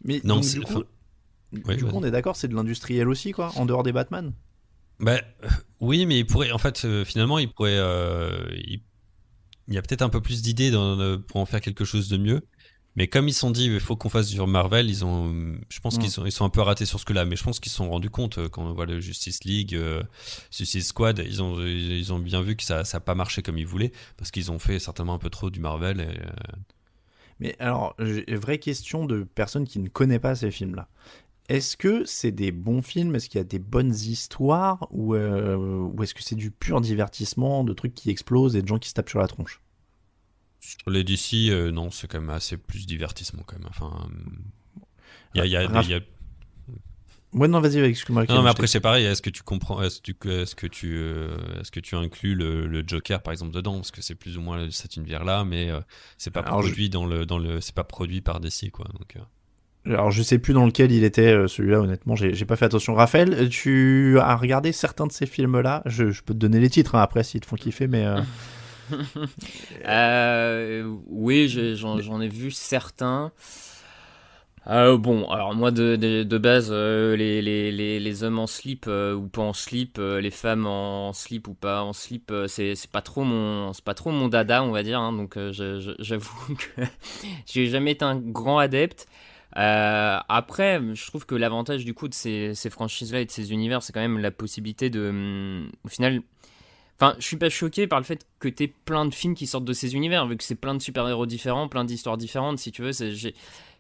[SPEAKER 1] mais
[SPEAKER 3] non,
[SPEAKER 1] donc, du coup on est d'accord, c'est de l'industriel aussi quoi, en dehors des Batman.
[SPEAKER 3] Oui, mais il pourrait finalement il y a peut-être un peu plus d'idées pour en faire quelque chose de mieux. Mais comme ils se sont dit il faut qu'on fasse sur Marvel, je pense qu'ils sont un peu ratés sur ce que là, mais je pense qu'ils se sont rendus compte quand on voit le Justice League, Suicide Squad, ils ont bien vu que ça n'a pas marché comme ils voulaient, parce qu'ils ont fait certainement un peu trop du Marvel.
[SPEAKER 1] Mais alors, vraie question de personne qui ne connaît pas ces films-là. Est-ce que c'est des bons films ? Est-ce qu'il y a des bonnes histoires ? Ou est-ce que c'est du pur divertissement, de trucs qui explosent et de gens qui se tapent sur la tronche ?
[SPEAKER 3] Sur les DC, non, c'est quand même assez plus divertissement quand même. Enfin, il y a
[SPEAKER 1] Ouais, non, vas-y, excuse-moi.
[SPEAKER 3] Non, mais après c'est pareil. Est-ce que tu comprends ? Est-ce que tu inclus le Joker par exemple dedans, parce que c'est plus ou moins cet univers-là, mais c'est pas produit c'est pas produit par DC quoi. Donc.
[SPEAKER 1] Alors je sais plus dans lequel il était celui-là, honnêtement, j'ai pas fait attention. Raphaël, tu as regardé certains de ces films-là ? Je peux te donner les titres hein, après s'ils te font kiffer, mais.
[SPEAKER 2] Oui, j'en ai vu certains. Bon, alors moi de base, les hommes en slip ou pas en slip, les femmes en slip ou pas en slip, c'est pas trop mon dada, on va dire. Hein, donc j'avoue que j'ai jamais été un grand adepte. Après, je trouve que l'avantage du coup de ces franchises-là et de ces univers, c'est quand même la possibilité de, au final. Enfin, je suis pas choqué par le fait que t'aies plein de films qui sortent de ces univers, vu que c'est plein de super-héros différents, plein d'histoires différentes, si tu veux.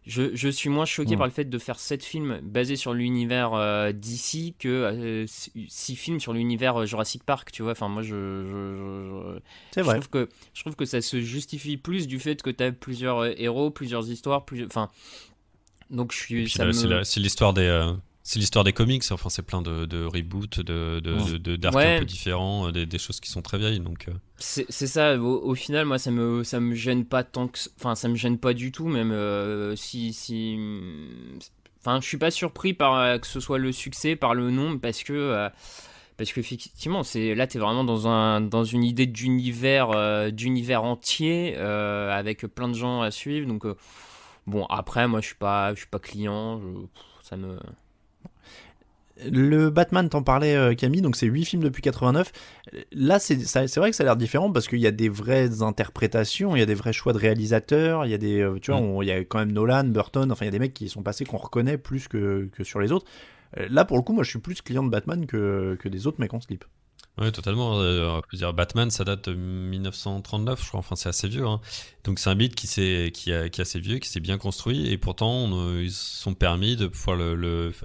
[SPEAKER 2] Je suis moins choqué par le fait de faire 7 films basés sur l'univers DC que 6 films sur l'univers Jurassic Park, tu vois. Enfin, moi,
[SPEAKER 1] C'est vrai.
[SPEAKER 2] je trouve que ça se justifie plus du fait que t'as plusieurs héros, plusieurs histoires, enfin. Donc,
[SPEAKER 3] Et puis là, c'est l'histoire c'est l'histoire des comics. Enfin, c'est plein de reboots, d'arcs un peu différents, des choses qui sont très vieilles. Donc,
[SPEAKER 2] c'est ça. Au final, moi, ça me gêne pas tant que, enfin, ça me gêne pas du tout, même enfin, je suis pas surpris par que ce soit le succès, par le nombre, parce qu'effectivement, là, t'es vraiment dans une idée d'univers entier, avec plein de gens à suivre. Donc, bon, après, moi, je suis pas client. Ça me.
[SPEAKER 1] Le Batman, t'en parlais, Camille, donc c'est 8 films depuis 89. Là, c'est vrai que ça a l'air différent parce qu'il y a des vraies interprétations, il y a des vrais choix de réalisateurs, il y a des, tu vois, il y a quand même Nolan, Burton, enfin il y a des mecs qui sont passés qu'on reconnaît plus que sur les autres. Là, pour le coup, moi je suis plus client de Batman que des autres mecs en slip.
[SPEAKER 3] oui, totalement. On peut dire Batman, ça date de 1939, je crois. Enfin, c'est assez vieux. Hein. Donc, c'est un mythe qui est assez vieux, qui s'est bien construit. Et pourtant, ils se sont permis de pouvoir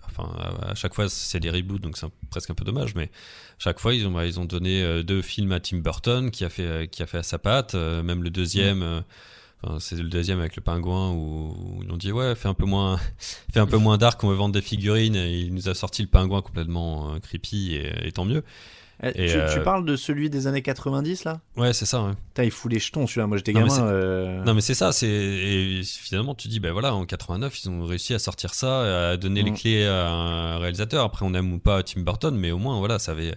[SPEAKER 3] enfin, à chaque fois, c'est des reboots, donc c'est presque un peu dommage. Mais chaque fois, ils ont donné 2 films à Tim Burton, qui a fait à sa patte. Même le deuxième. Enfin, c'est le deuxième avec le pingouin où ils ont dit ouais, fais un peu moins dark, on veut vendre des figurines. Et il nous a sorti le pingouin complètement creepy et tant mieux.
[SPEAKER 1] Tu parles de celui des années 90 là ?
[SPEAKER 3] Ouais, c'est ça. Ouais.
[SPEAKER 1] Putain, il fout les jetons celui-là. Moi j'étais
[SPEAKER 3] Non,
[SPEAKER 1] gamin.
[SPEAKER 3] Non, mais c'est ça. Et finalement, tu dis, ben voilà, en 89, ils ont réussi à sortir ça, à donner les clés à un réalisateur. Après, on aime ou pas Tim Burton, mais au moins, voilà, ça avait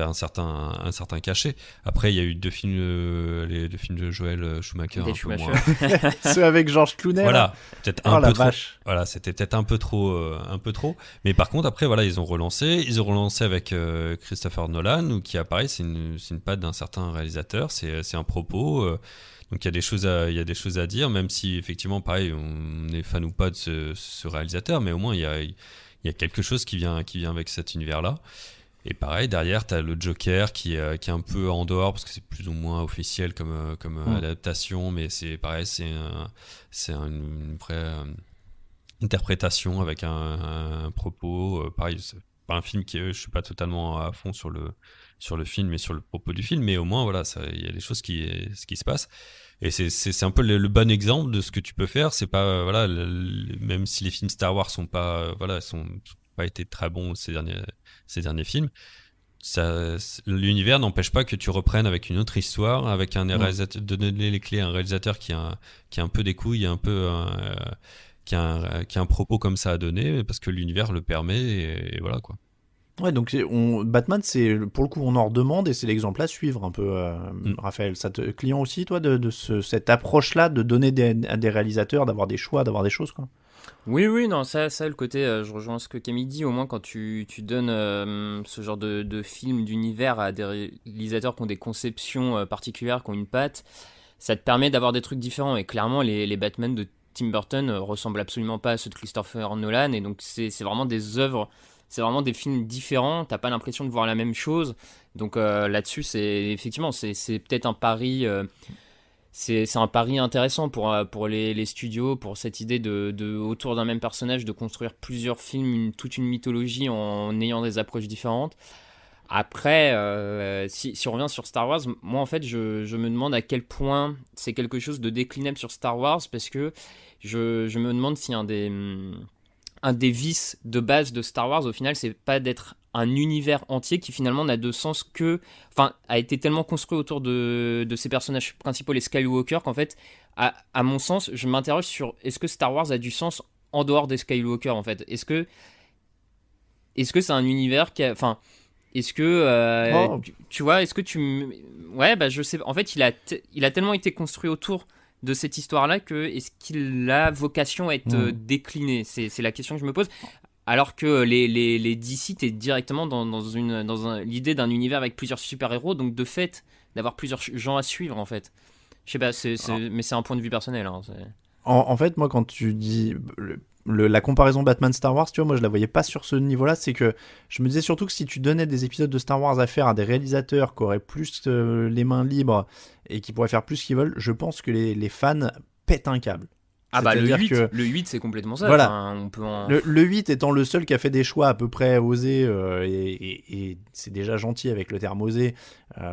[SPEAKER 3] un certain cachet. Après, il y a eu 2 films, les 2 films de Joel Schumacher, un peu moins.
[SPEAKER 1] Ceux avec George Clooney.
[SPEAKER 3] Voilà, peut-être un peu trop.
[SPEAKER 1] Vache.
[SPEAKER 3] Voilà, c'était peut-être un peu trop. Mais par contre, après, voilà, ils ont relancé avec Christopher Nolan, ou qui apparaît, c'est une patte d'un certain réalisateur, c'est un propos. Donc il y a des choses à dire, même si effectivement, pareil, on est fan ou pas de ce réalisateur, mais au moins il y a quelque chose qui vient avec cet univers-là. Et pareil, derrière, tu as le Joker qui est un peu en dehors, parce que c'est plus ou moins officiel comme adaptation, mais c'est pareil, c'est une vraie interprétation avec un propos. Pareil, c'est pas un film je suis pas totalement à fond sur le film et sur le propos du film, mais au moins, voilà, il y a des choses qui se passent. Et c'est un peu le bon exemple de ce que tu peux faire. C'est pas, voilà, même si les films Star Wars sont pas été très bons ces derniers films, l'univers n'empêche pas que tu reprennes avec une autre histoire, avec un réalisateur, de donner les clés à un réalisateur qui a un peu des couilles, qui a un propos comme ça à donner, parce que l'univers le permet, et voilà quoi.
[SPEAKER 1] Ouais, donc Batman, c'est pour le coup on en redemande et c'est l'exemple à suivre un peu, Raphaël. Ça te client aussi, toi, de cette approche-là, de donner à des réalisateurs, d'avoir des choix, d'avoir des choses, quoi.
[SPEAKER 2] Oui, non, ça le côté, je rejoins ce que Camille dit, au moins quand tu donnes ce genre de film, d'univers à des réalisateurs qui ont des conceptions particulières, qui ont une patte, ça te permet d'avoir des trucs différents. Et clairement, les Batman de Tim Burton ressemblent absolument pas à ceux de Christopher Nolan, et donc c'est vraiment des œuvres, c'est vraiment des films différents, t'as pas l'impression de voir la même chose. Donc là-dessus, effectivement, c'est peut-être un pari... c'est un pari intéressant pour les studios, pour cette idée autour d'un même personnage, de construire plusieurs films, toute une mythologie en ayant des approches différentes. Après, si on revient sur Star Wars, moi en fait je me demande à quel point c'est quelque chose de déclinable sur Star Wars, parce que je me demande si un des vices de base de Star Wars au final, c'est pas d'être un univers entier qui finalement n'a de sens a été tellement construit autour de ces personnages principaux, les Skywalker, qu'en fait, à mon sens, je m'interroge sur est-ce que Star Wars a du sens en dehors des Skywalker, en fait. Est-ce que c'est un univers est-ce que tu vois, est-ce que ouais, bah je sais, en fait, il a tellement été construit autour de cette histoire-là est-ce qu'il a vocation à être décliné? C'est la question que je me pose. Alors que les DC, t'es directement dans l'idée d'un univers avec plusieurs super-héros, donc de fait, d'avoir plusieurs gens à suivre, en fait. Je sais pas, mais c'est un point de vue personnel. Hein,
[SPEAKER 1] en fait, moi, quand tu dis la comparaison Batman-Star Wars, tu vois, moi, je la voyais pas sur ce niveau-là. C'est que je me disais surtout que si tu donnais des épisodes de Star Wars à faire à des réalisateurs qui auraient plus les mains libres et qui pourraient faire plus ce qu'ils veulent, je pense que les fans pètent un câble.
[SPEAKER 2] Ah bah le 8 c'est complètement ça.
[SPEAKER 1] Voilà.
[SPEAKER 2] Enfin, on peut
[SPEAKER 1] le 8 étant le seul qui a fait des choix à peu près osés, et c'est déjà gentil avec le terme osé,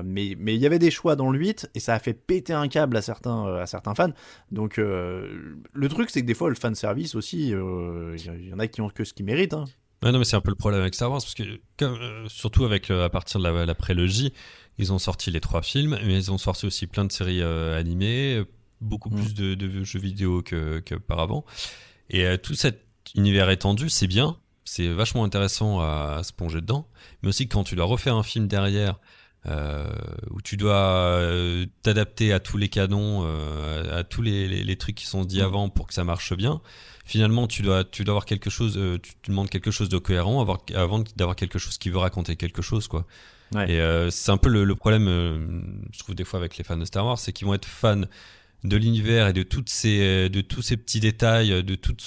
[SPEAKER 1] mais il y avait des choix dans le 8 et ça a fait péter un câble à certains fans. Donc le truc c'est que des fois le fan service aussi, il y en a qui ont que ce qu'ils méritent. Hein.
[SPEAKER 3] Ouais, non mais c'est un peu le problème avec Star Wars parce que surtout avec à partir de la prélogie, ils ont sorti les 3 films, mais ils ont sorti aussi plein de séries animées. Beaucoup plus de jeux vidéo qu'auparavant. Et tout cet univers étendu, c'est bien, c'est vachement intéressant à se plonger dedans, mais aussi quand tu dois refaire un film derrière, où tu dois t'adapter à tous les canons, à tous les trucs qui sont dits avant pour que ça marche bien, finalement tu dois avoir quelque chose, tu te demandes quelque chose de cohérent avant d'avoir quelque chose qui veut raconter quelque chose, quoi. Ouais. Et c'est un peu le problème, je trouve des fois avec les fans de Star Wars, c'est qu'ils vont être fans de l'univers et de tous ces petits détails, de toute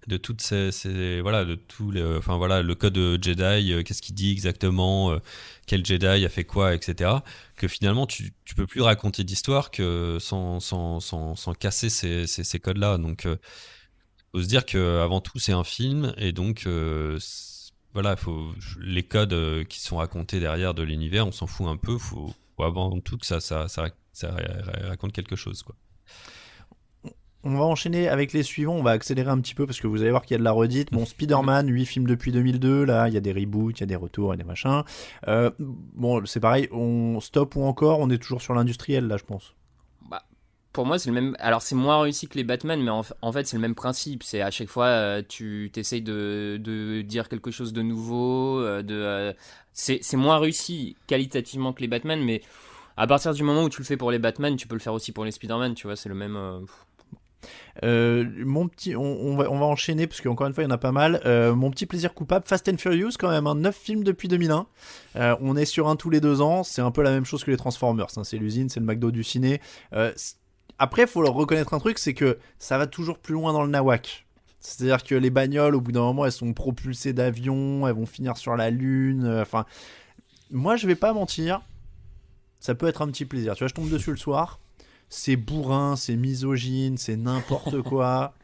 [SPEAKER 3] le code Jedi, qu'est-ce qu'il dit exactement, quel Jedi a fait quoi, etc. Que finalement tu peux plus raconter d'histoire que sans casser ces codes-là. Donc faut se dire que avant tout c'est un film et donc les codes qui sont racontés derrière de l'univers, on s'en fout un peu. Faut avant tout que ça raconte quelque chose, quoi.
[SPEAKER 1] On va enchaîner avec les suivants, on va accélérer un petit peu parce que vous allez voir qu'il y a de la redite. Bon, Spider-Man, 8 films depuis 2002, là, il y a des reboots, il y a des retours, il y a des machins. Bon, c'est pareil, on stoppe ou encore, on est toujours sur l'industriel, là, je pense.
[SPEAKER 2] Bah, pour moi, c'est le même. Alors, c'est moins réussi que les Batman, mais en fait, c'est le même principe. C'est à chaque fois, tu t'essayes de dire quelque chose de nouveau, c'est moins réussi qualitativement que les Batman, mais à partir du moment où tu le fais pour les Batman, tu peux le faire aussi pour les Spider-Man, tu vois, c'est le même...
[SPEAKER 1] mon petit, on va enchaîner parce qu'encore une fois il y en a pas mal. Mon petit plaisir coupable, Fast and Furious quand même, 9 films depuis 2001. On est sur un tous les 2 ans, c'est un peu la même chose que les Transformers, hein. C'est l'usine, c'est le McDo du ciné. Après il faut leur reconnaître un truc, c'est que ça va toujours plus loin dans le nawak. C'est-à-dire que les bagnoles au bout d'un moment elles sont propulsées d'avions, elles vont finir sur la lune, enfin moi je vais pas mentir, ça peut être un petit plaisir. Tu vois, je tombe dessus le soir, c'est bourrin, c'est misogyne, c'est n'importe quoi.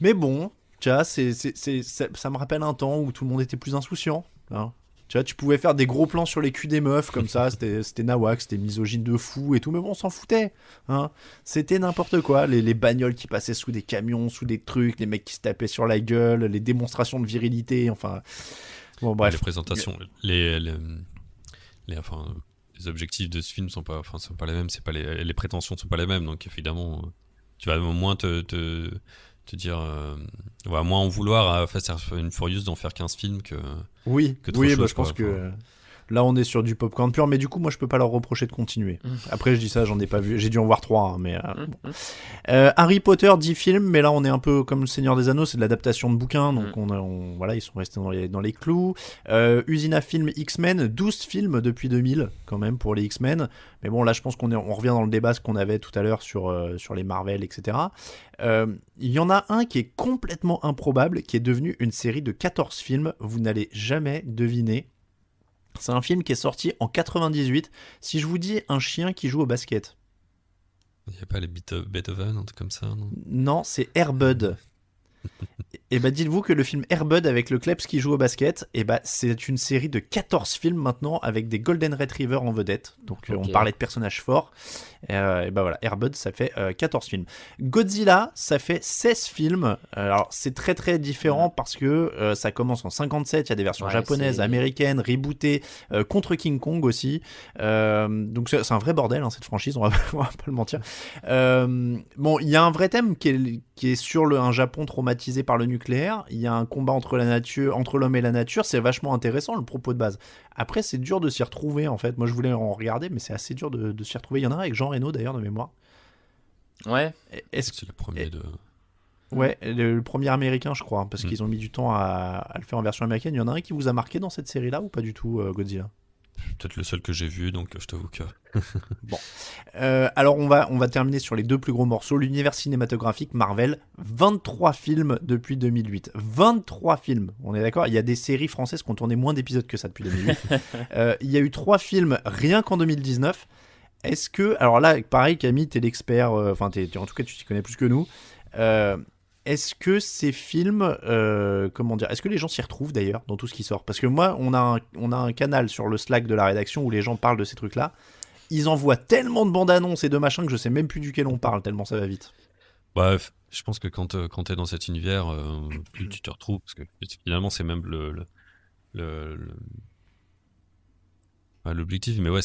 [SPEAKER 1] Mais bon, tu vois, ça me rappelle un temps où tout le monde était plus insouciant. Hein. Tu vois, tu pouvais faire des gros plans sur les culs des meufs comme ça, c'était nawak, c'était misogyne de fou et tout, mais bon, on s'en foutait. Hein. C'était n'importe quoi, les bagnoles qui passaient sous des camions, sous des trucs, les mecs qui se tapaient sur la gueule, les démonstrations de virilité, enfin... Bon, bref.
[SPEAKER 3] Les présentations, les objectifs de ce film sont pas les mêmes, c'est pas les prétentions sont pas les mêmes, donc évidemment tu vas moins te dire moins en vouloir à Fast and Furious d'en faire 15 films que trop chose,
[SPEAKER 1] je pense que là on est sur du popcorn pur, mais du coup moi je peux pas leur reprocher de continuer. Après je dis ça, j'en ai pas vu, j'ai dû en voir 3 hein, mais bon. Harry Potter 10 films, mais là on est un peu comme le Seigneur des Anneaux, c'est de l'adaptation de bouquins, donc voilà, ils sont restés dans les clous. Usina Film X-Men, 12 films depuis 2000 quand même pour les X-Men, mais bon là je pense on revient dans le débat qu'on avait tout à l'heure sur les Marvel, etc. Il y en a un qui est complètement improbable, qui est devenu une série de 14 films, vous n'allez jamais deviner. C'est un film qui est sorti en 98. Si je vous dis un chien qui joue au basket.
[SPEAKER 3] Il n'y a pas les Beethoven, un truc comme ça, non ?
[SPEAKER 1] Non, c'est Air Bud. Et bah dites-vous que le film Air Bud avec le Klebs qui joue au basket, et bah c'est une série de 14 films maintenant avec des Golden Retrievers en vedette. Donc on parlait de personnages forts. Et bah voilà, Air Bud ça fait 14 films. Godzilla ça fait 16 films. Alors c'est très très différent parce que ça commence en 57, il y a des versions japonaises, américaines, rebootées, contre King Kong aussi. Donc c'est un vrai bordel hein, cette franchise, on va pas le mentir. Bon, il y a un vrai thème qui est sur un Japon traumatisé par le nucléaire nucléaire, il y a un combat entre l'homme et la nature, c'est vachement intéressant le propos de base. Après, c'est dur de s'y retrouver en fait. Moi, je voulais en regarder, mais c'est assez dur de s'y retrouver. Il y en a un avec Jean Reno d'ailleurs de mémoire.
[SPEAKER 2] Ouais.
[SPEAKER 3] C'est le premier de.
[SPEAKER 1] Ouais, le premier américain, je crois, hein, parce qu'ils ont mis du temps à le faire en version américaine. Il y en a un qui vous a marqué dans cette série-là ou pas du tout, Godzilla?
[SPEAKER 3] Peut-être le seul que j'ai vu, donc je t'avoue que.
[SPEAKER 1] Bon. Alors, on va terminer sur les deux plus gros morceaux. L'univers cinématographique Marvel, 23 films depuis 2008. 23 films, on est d'accord? Il y a des séries françaises qui ont tourné moins d'épisodes que ça depuis 2008. Il y a eu 3 films rien qu'en 2019. Est-ce que... Alors là, pareil, Camille, t'es l'expert. Enfin, en tout cas, tu t'y connais plus que nous. Est-ce que ces films, comment dire, est-ce que les gens s'y retrouvent d'ailleurs dans tout ce qui sort? Parce que moi, on a un canal sur le Slack de la rédaction où les gens parlent de ces trucs-là. Ils envoient tellement de bandes annonces et de machins que je sais même plus duquel on parle, tellement ça va vite.
[SPEAKER 3] Bref, je pense que quand t'es dans cet univers, plus tu te retrouves, parce que finalement c'est même l'objectif, mais ouais,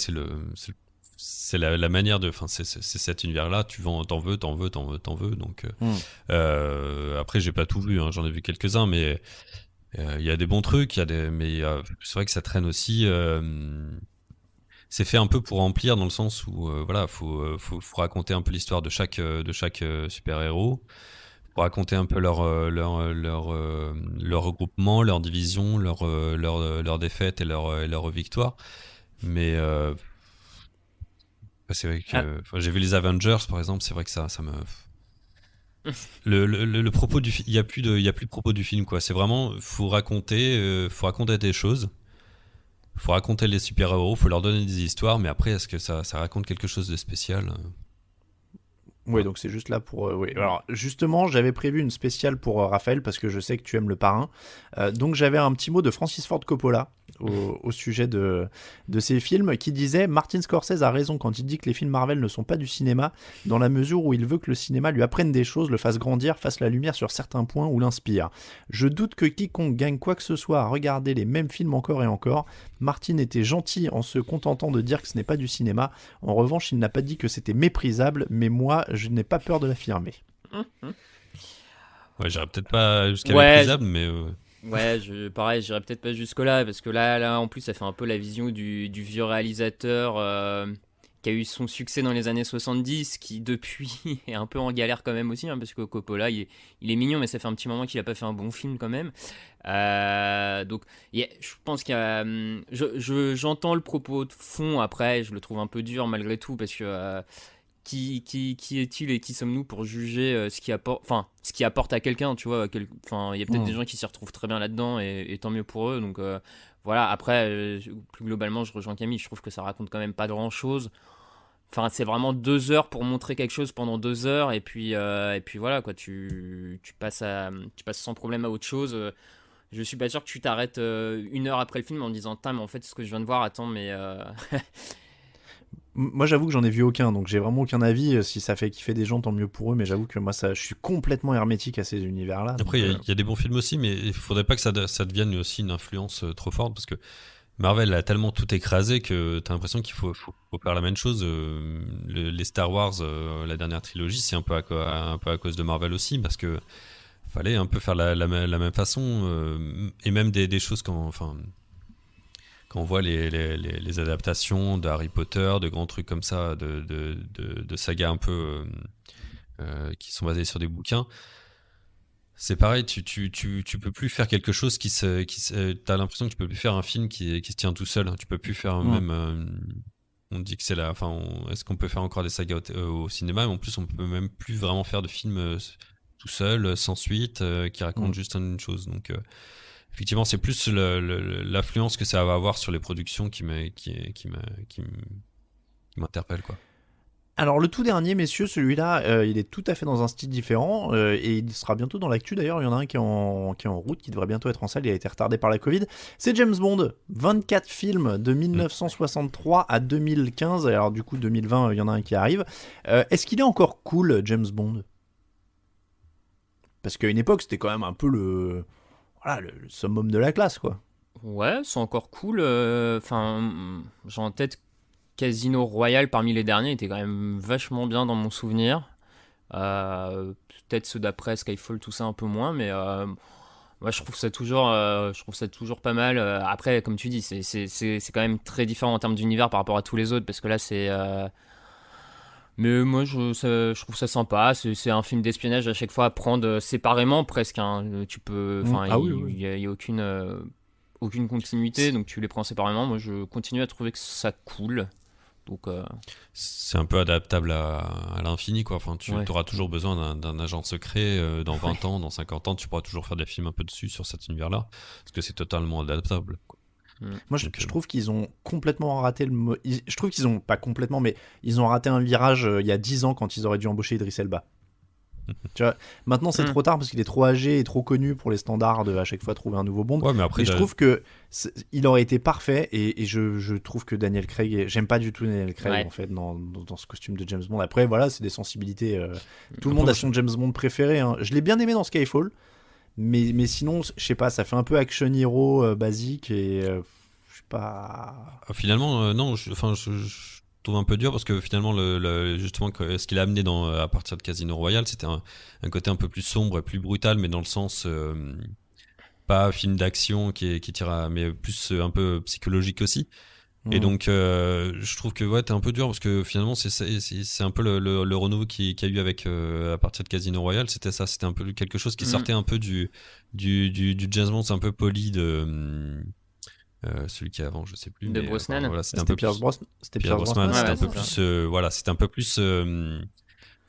[SPEAKER 3] c'est la manière de, enfin c'est cet univers-là, t'en veux, donc après j'ai pas tout vu, hein, j'en ai vu quelques-uns, mais il y a des bons trucs, mais c'est vrai que ça traîne aussi. C'est fait un peu pour remplir dans le sens où voilà, faut raconter un peu l'histoire de chaque super-héros, faut raconter un peu leur regroupement, leur division, leur défaite et leur victoire. Mais c'est vrai que j'ai vu les Avengers par exemple, c'est vrai que ça me le propos il y a plus de propos du film quoi. C'est vraiment faut raconter des choses. Faut raconter les super-héros, faut leur donner des histoires, mais après, est-ce que ça raconte quelque chose de spécial?
[SPEAKER 1] Oui, donc c'est juste là pour... oui. Alors, justement, j'avais prévu une spéciale pour Raphaël, parce que je sais que tu aimes Le Parrain. Donc, j'avais un petit mot de Francis Ford Coppola au sujet de ces films, qui disait « Martin Scorsese a raison quand il dit que les films Marvel ne sont pas du cinéma, dans la mesure où il veut que le cinéma lui apprenne des choses, le fasse grandir, fasse la lumière sur certains points ou l'inspire. Je doute que quiconque gagne quoi que ce soit à regarder les mêmes films encore et encore. Martin était gentil en se contentant de dire que ce n'est pas du cinéma. En revanche, il n'a pas dit que c'était méprisable, mais moi, je n'ai pas peur de l'affirmer. »
[SPEAKER 3] Ouais, j'irais peut-être pas jusqu'à méprisable, mais...
[SPEAKER 2] Ouais, pareil, j'irais peut-être pas jusque-là, parce que là, en plus, ça fait un peu la vision du vieux réalisateur qui a eu son succès dans les années 70, qui depuis est un peu en galère quand même aussi, hein, parce que Coppola, il est mignon, mais ça fait un petit moment qu'il a pas fait un bon film quand même. Donc, je pense qu'il y a... j'entends le propos de fond, après, je le trouve un peu dur malgré tout, parce que... Qui est-il et qui sommes-nous pour juger ce qui apporte à quelqu'un, tu vois, enfin, il y a peut-être des gens qui s'y retrouvent très bien là-dedans et tant mieux pour eux, donc voilà. Après, plus globalement, je rejoins Camille, je trouve que ça raconte quand même pas grand-chose. Enfin, c'est vraiment 2 heures pour montrer quelque chose pendant 2 heures, et puis voilà, quoi, tu passes sans problème à autre chose. Je suis pas sûr que tu t'arrêtes 1 heure après le film en disant, mais en fait, ce que je viens de voir, attends, mais...
[SPEAKER 1] Moi, j'avoue que j'en ai vu aucun, donc j'ai vraiment aucun avis. Si ça fait kiffer des gens, tant mieux pour eux, mais j'avoue que moi, je suis complètement hermétique à ces univers-là.
[SPEAKER 3] Après, il y a des bons films aussi, mais il faudrait pas que ça devienne aussi une influence trop forte, parce que Marvel a tellement tout écrasé que t'as l'impression qu'il faut faire la même chose. Les Star Wars, la dernière trilogie, c'est un peu à cause de Marvel aussi, parce que fallait un peu faire la même façon, et même des choses quand on voit les adaptations de Harry Potter, de grands trucs comme ça, de sagas un peu qui sont basées sur des bouquins, c'est pareil, tu peux plus faire quelque chose t'as l'impression que tu peux plus faire un film qui se tient tout seul. Tu peux plus faire même... on dit que c'est là... Enfin, est-ce qu'on peut faire encore des sagas au cinéma? Mais en plus, on peut même plus vraiment faire de films tout seul, sans suite, qui racontent juste une chose. Donc... effectivement, c'est plus l'influence que ça va avoir sur les productions qui m'interpelle, quoi.
[SPEAKER 1] Alors, le tout dernier, messieurs, celui-là, il est tout à fait dans un style différent, et il sera bientôt dans l'actu. D'ailleurs, il y en a un qui est en route, qui devrait bientôt être en salle. Il a été retardé par la Covid. C'est James Bond. 24 films de 1963 à 2015. Alors, du coup, 2020, il y en a un qui arrive. Est-ce qu'il est encore cool, James Bond? Parce qu'à une époque, c'était quand même un peu le summum de la classe, quoi.
[SPEAKER 2] Ouais, c'est encore cool. Enfin, j'ai en tête Casino Royale parmi les derniers, était quand même vachement bien dans mon souvenir. Peut-être ceux d'après Skyfall, tout ça un peu moins, mais moi je trouve ça toujours pas mal. Après, comme tu dis, c'est quand même très différent en termes d'univers par rapport à tous les autres, parce que là c'est. Mais moi je trouve ça sympa. C'est un film d'espionnage à chaque fois à prendre séparément presque. Hein. Tu peux, enfin,
[SPEAKER 1] Ah oui, oui.
[SPEAKER 2] y a aucune continuité, donc tu les prends séparément. Moi je continue à trouver que ça coule. Donc,
[SPEAKER 3] C'est un peu adaptable à l'infini, quoi. Enfin, tu
[SPEAKER 2] ouais.
[SPEAKER 3] auras toujours besoin d'un agent secret dans 20 ans, dans 50 ans, tu pourras toujours faire des films un peu dessus sur cet univers-là, parce que c'est totalement adaptable, quoi.
[SPEAKER 1] Moi,
[SPEAKER 3] Donc,
[SPEAKER 1] je trouve qu'ils ont complètement raté je trouve qu'ils ont, pas complètement, mais ils ont raté un virage il y a 10 ans quand ils auraient dû embaucher Idris Elba. Tu vois, maintenant c'est trop tard parce qu'il est trop âgé et trop connu pour les standards de à chaque fois trouver un nouveau Bond.
[SPEAKER 3] ouais, mais après,
[SPEAKER 1] Mais je trouve que il aurait été parfait et je trouve que Daniel Craig, j'aime pas du tout Daniel Craig
[SPEAKER 2] Ouais.
[SPEAKER 1] en fait dans ce costume de James Bond. Après voilà, c'est des sensibilités. Tout le monde
[SPEAKER 3] Après,
[SPEAKER 1] a son James Bond préféré. Hein. Je l'ai bien aimé dans Skyfall, mais sinon je sais pas, ça fait un peu action hero basique et je sais pas.
[SPEAKER 3] finalement, non, je trouve un peu dur parce que finalement, justement, ce qu'il a amené à partir de Casino Royale, c'était un côté un peu plus sombre et plus brutal, mais dans le sens pas film d'action qui tire mais plus un peu psychologique aussi. Et donc, je trouve que ouais, t'es un peu dur parce que finalement, c'est un peu le renouveau qu'il y a eu avec à partir de Casino Royale. C'était ça, c'était un peu quelque chose qui sortait un peu du James Bond, c'est un peu poli de celui qui est avant, je sais plus.
[SPEAKER 2] De
[SPEAKER 3] Mais,
[SPEAKER 2] Brosnan.
[SPEAKER 3] voilà, c'était un
[SPEAKER 1] C'était
[SPEAKER 3] peu
[SPEAKER 1] Pierce
[SPEAKER 3] plus.
[SPEAKER 1] Brosnan. C'était
[SPEAKER 3] Pierce
[SPEAKER 1] Pierce
[SPEAKER 3] Brosnan,
[SPEAKER 1] Brosnan.
[SPEAKER 3] c'était
[SPEAKER 2] Ouais,
[SPEAKER 3] un peu
[SPEAKER 2] c'est
[SPEAKER 3] plus, voilà, c'était un peu plus